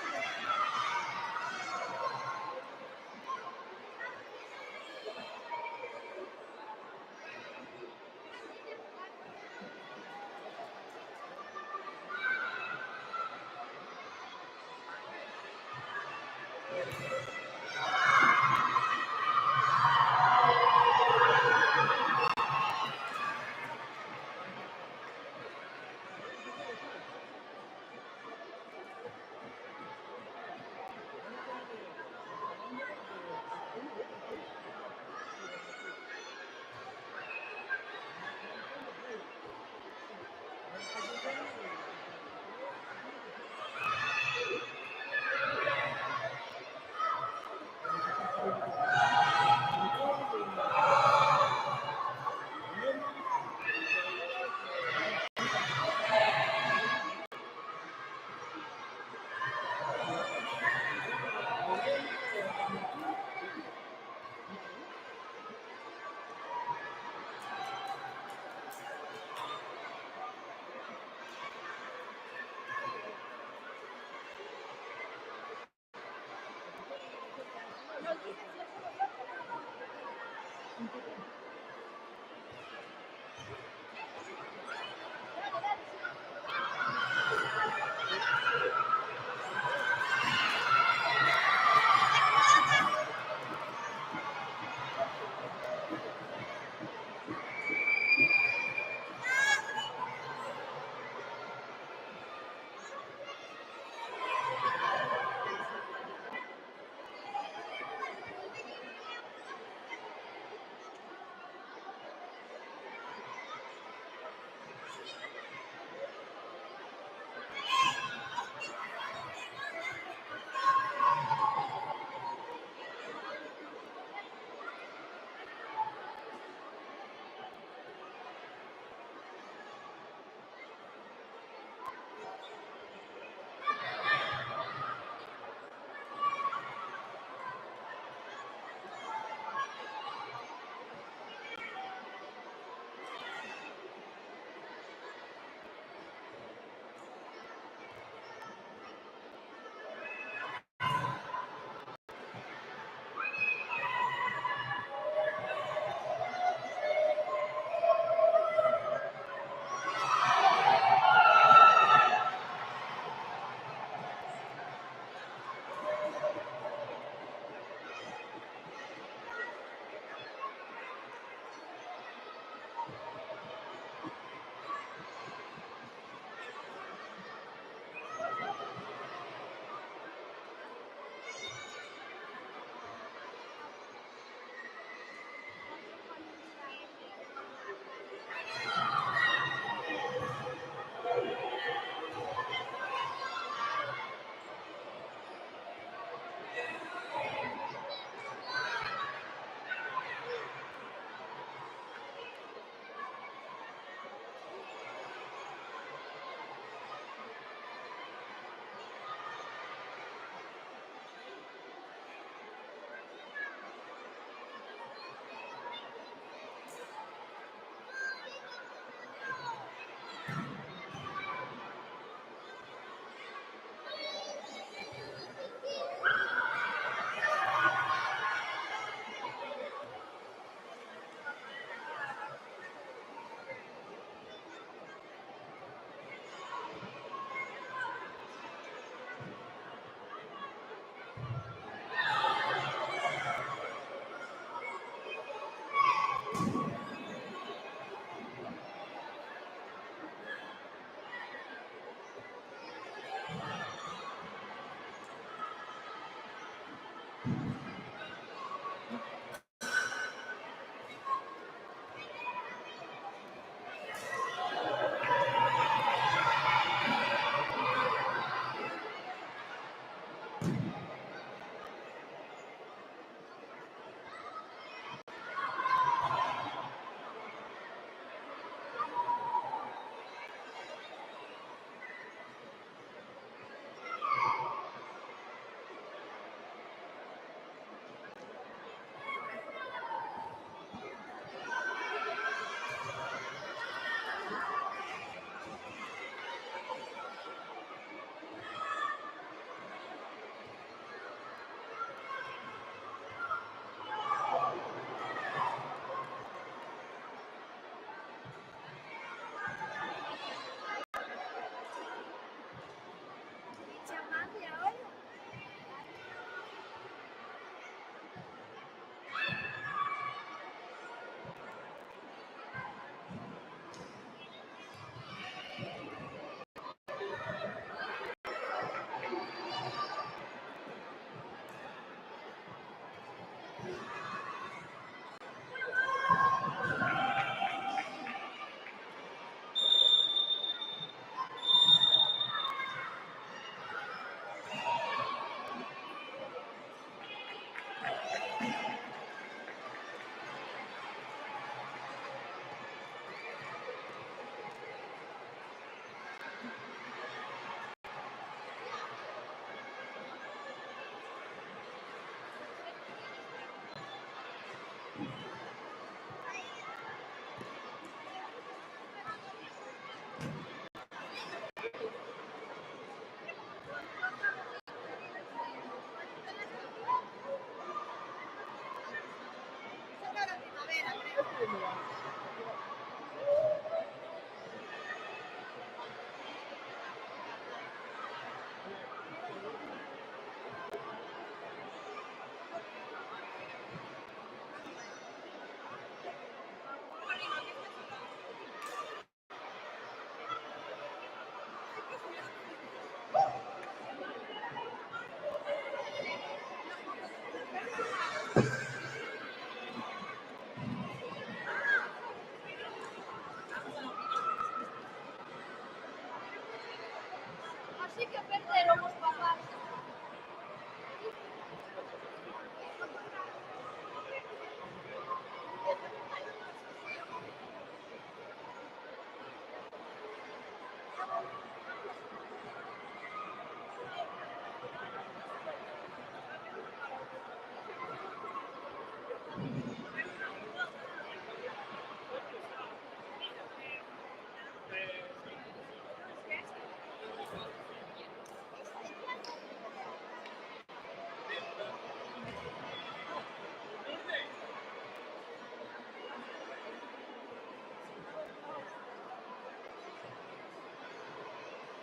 sí que perderemos, papá.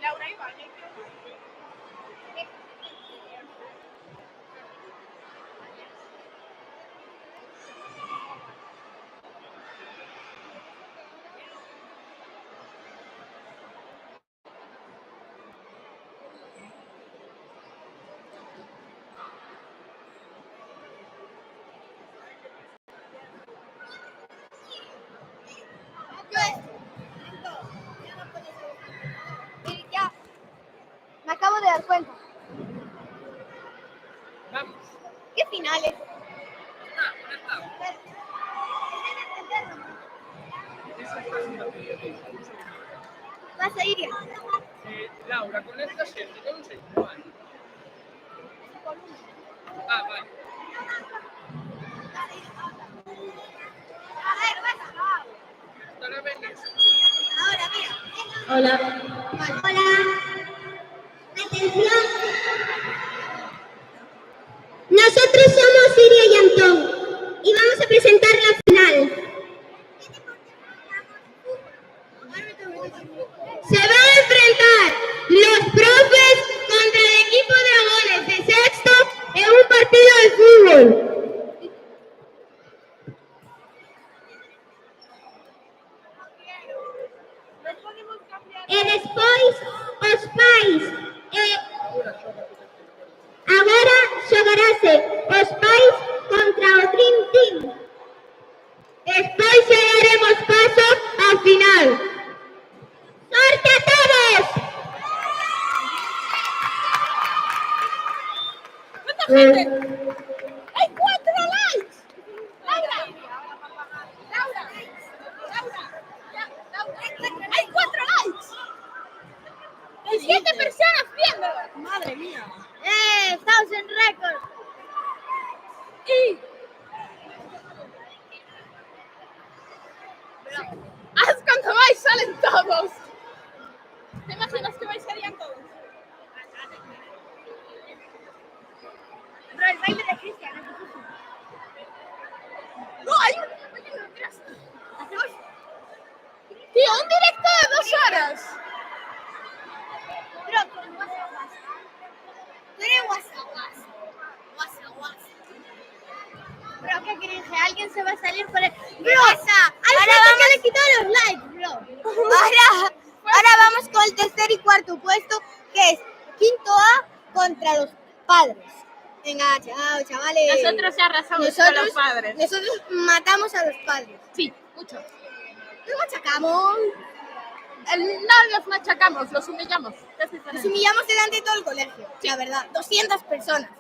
Laura Ibáñez. Y ya, me acabo de dar cuenta. Vamos. ¿Qué finales? Ah, conectado. Esa está sin batería, tío. Vas a ir ya. Laura, conecta sempre. Eu non sei como vai. Ah, vale. A ver, vas. Estará ben eso. Ahora, mira. Hola. Hola. Atención. Nosotros somos Siria y Antón y vamos a presentar la final. Se van a enfrentar los profes contra el equipo de agones de sexto en un partido de fútbol. E despois os pais. Agora xogarase os pais contra o Dream Team. Despois xa daremos paso ao final. ¡Sorte a todos! ¡Hay 4 likes! ¡Laura! ¡Laura! ¡Hay 4 likes! ¡Hay 7 personas viéndolo! ¡Madre mía! Thousand record. Y... ¡Haz cuando vais! ¡Salen todos! ¿Te imaginas que vais serían todos? Pero el baile de Cristian. ¡No! ¡Hay ¡Tío, un directo de 2 horas! Bro, con WhatsApp. Tú eres WhatsApp. Bro, qué cringe. Alguien se va a salir por el... Bro, ahora vamos a quitar los likes, bro. Ahora vamos con el tercer y cuarto puesto, que es quinto A contra los padres. Venga, chao, chavales. Nosotros arrasamos con los padres. Nosotros matamos a los padres. Sí, mucho. Los machacamos. No los machacamos, los humillamos. Es Los diferente. humillamos delante de todo el colegio, la verdad. 200 personas.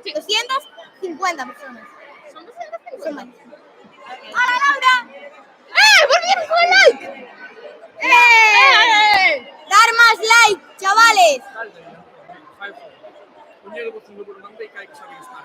Sí. 250 personas. Son 250. Son varias. ¡Hola, Laura! ¡Volvieron con like! Dar más like, chavales. Poñelo vos un número manda e que hai que saber estar.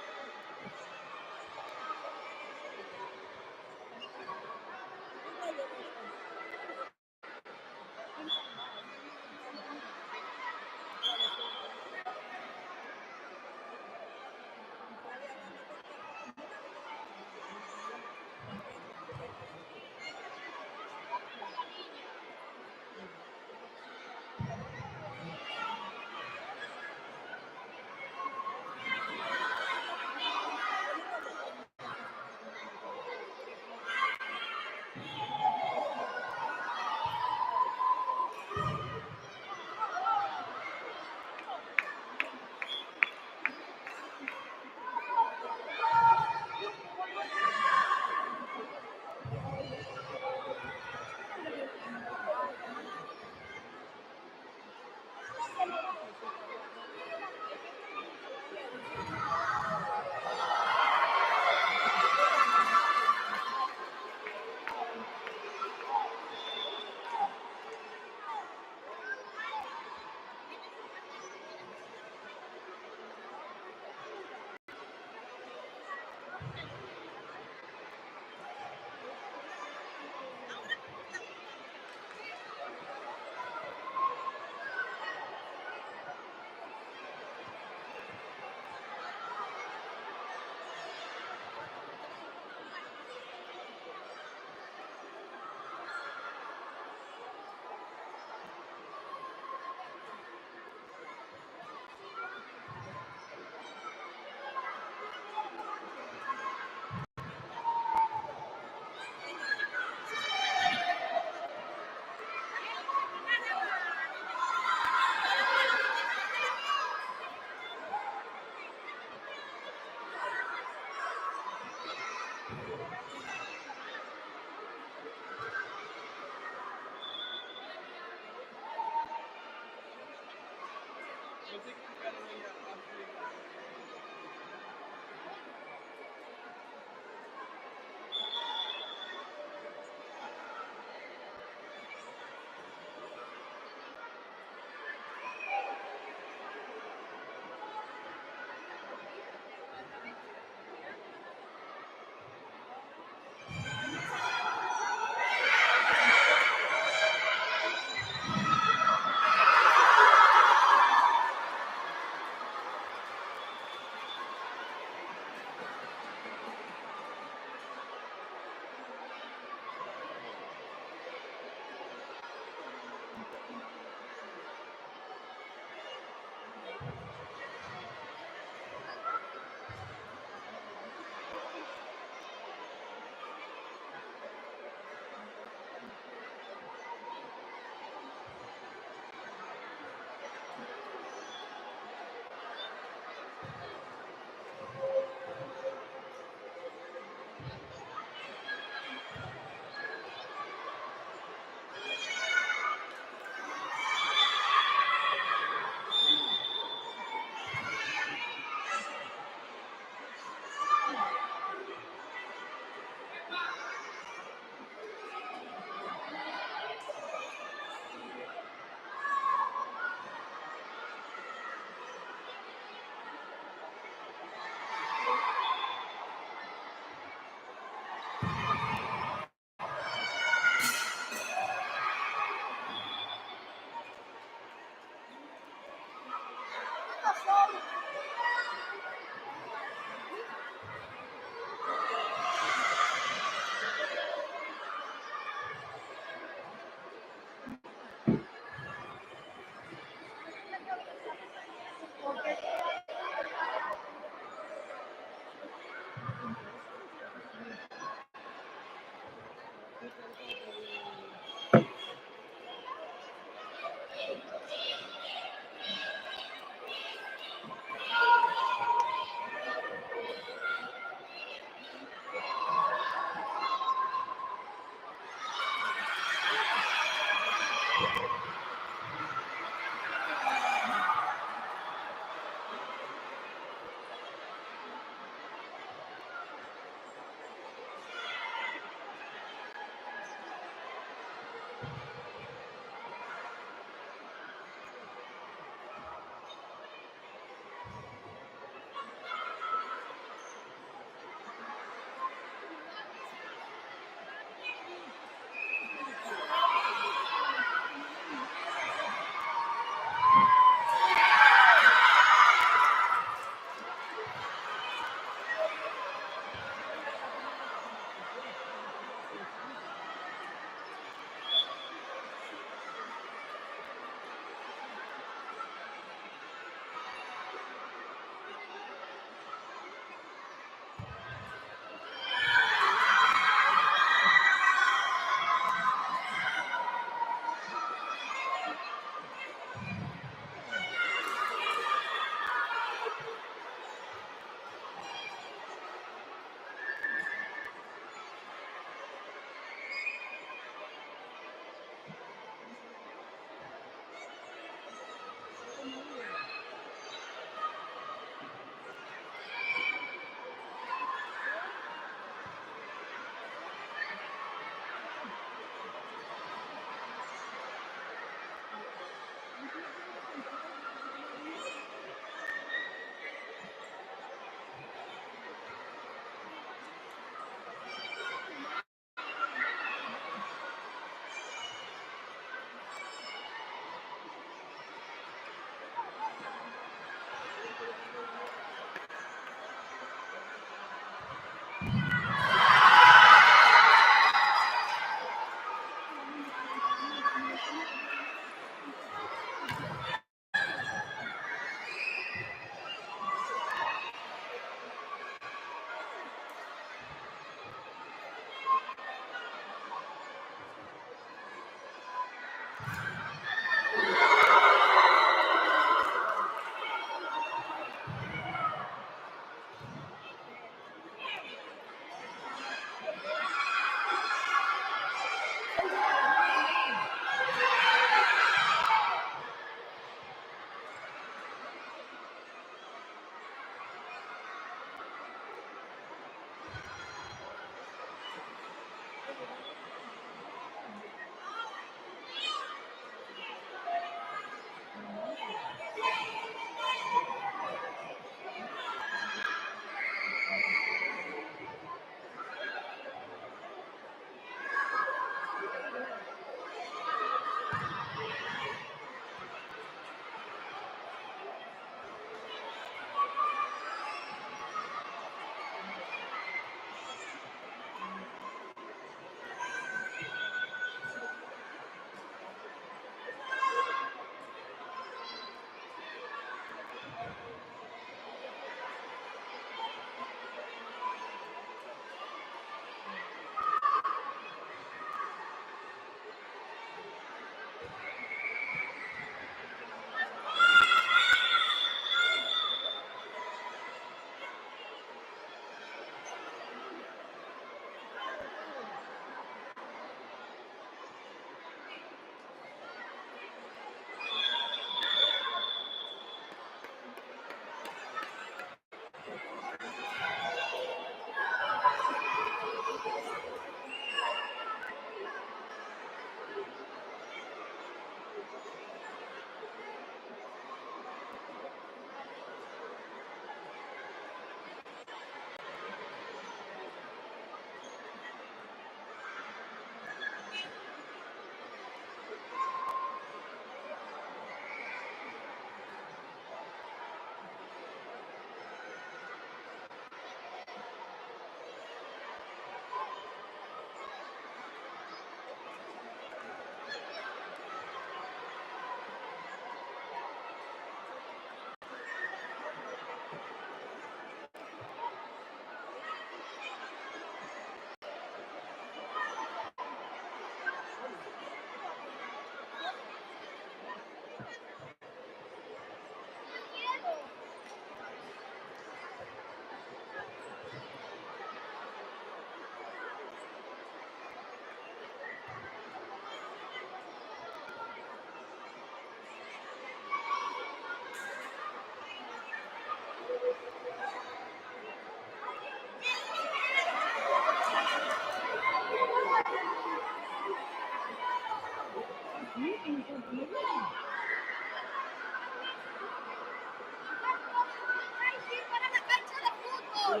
Para la cancha de fútbol.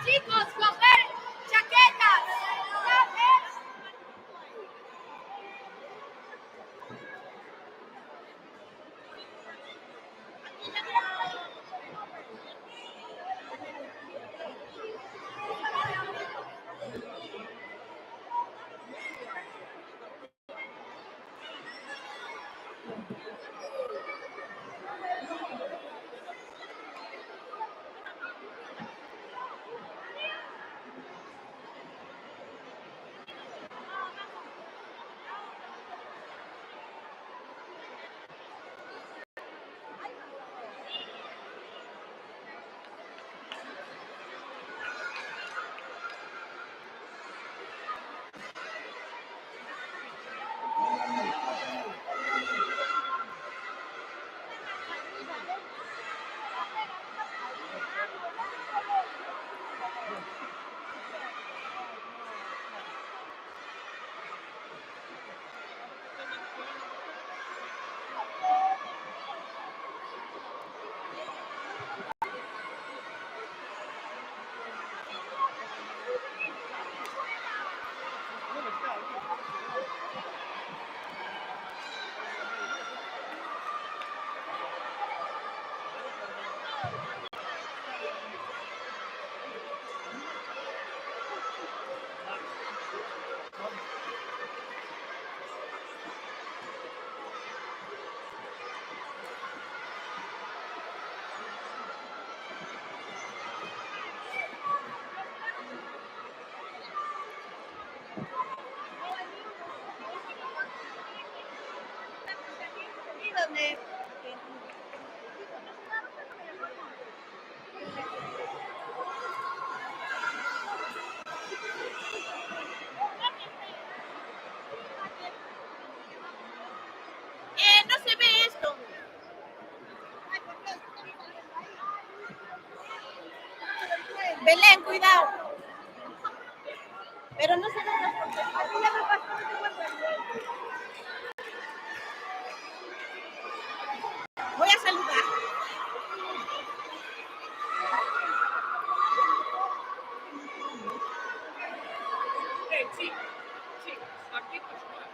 Chicos, coger chaquetas. ¿Y dónde? No se ve esto. Belén, cuidado. Pero no se ve porque a mí ya me pasó que fue perder. Voy a saludar. Sí, sí, aquí pues bueno.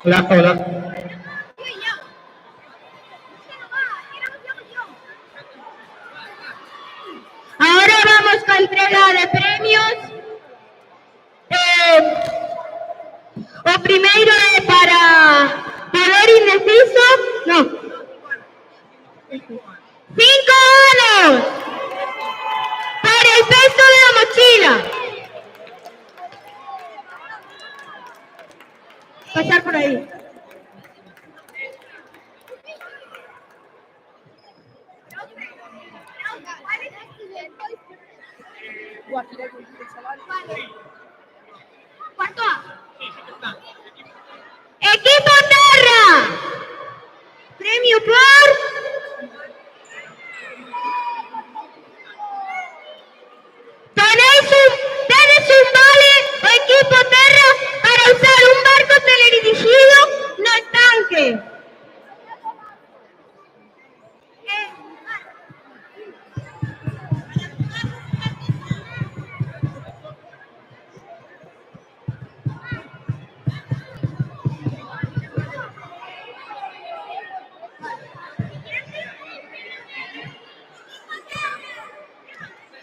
Hola, hola. Ahora vamos con entrega de premios. O primeiro é para poder indeciso. No. 5 anos. Para el peso de la mochila. Pasar por ahí. Cuarto A. Equipo Terra. Premio por... Tenéis un vale o equipo Terra para usar un barco teledirigido no estanque.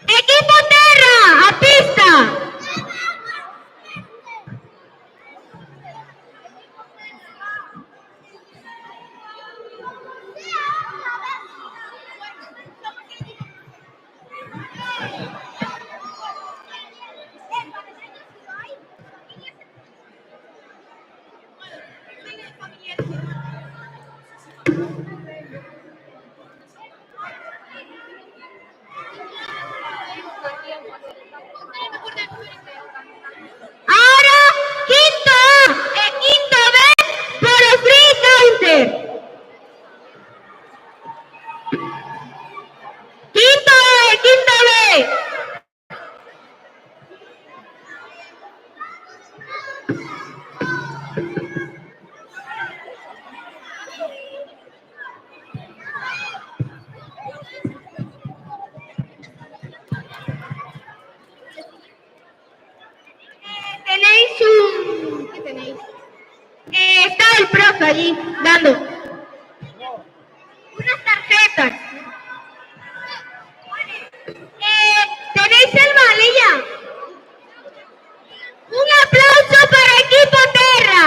Equipo Terra, a pista. Ahora, quinto A e quinto B por o free counter. Quinto A e quinto B. Tenéis un... ¿Qué tenéis? Está el profe allí, dando unas tarjetas. ¿Tenéis el vale ya? Un aplauso para Equipo Terra.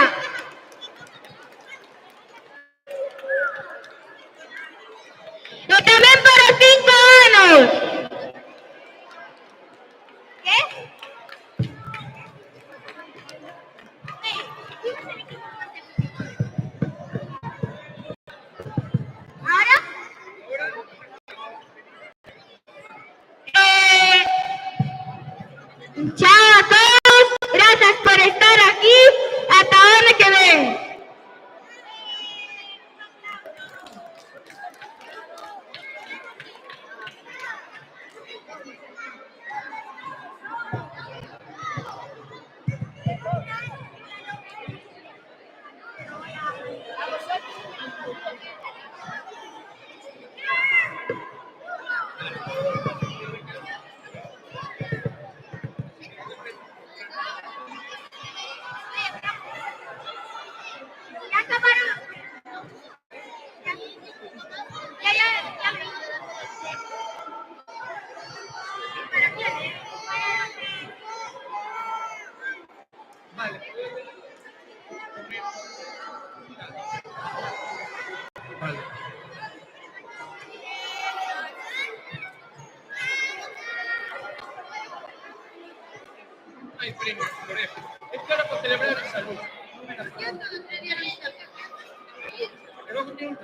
Yo también para 5 años. ¿Qué? ¿Ahora? Chao a todos. Gracias por estar aquí. Hasta ahora que ven. Ya acabaron. Ya. ¿Para quién? Vale. Vale. Hay premios por eso. Es que ahora para celebrar la salud. ¿El ojo tiene un...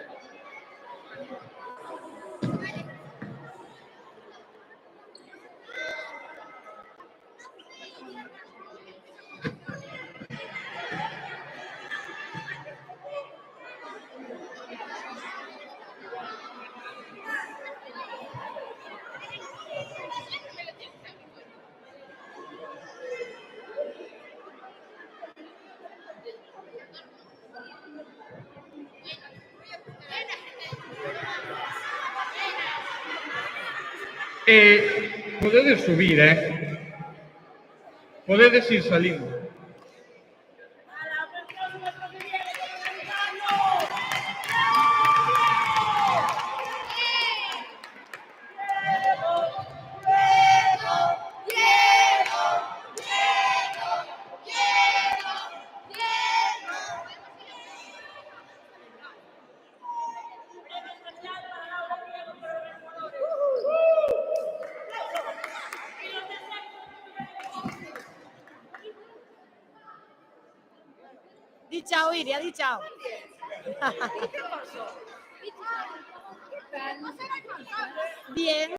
Podedes subir, Podedes ir salindo. chao, Iria, di chao. Bien.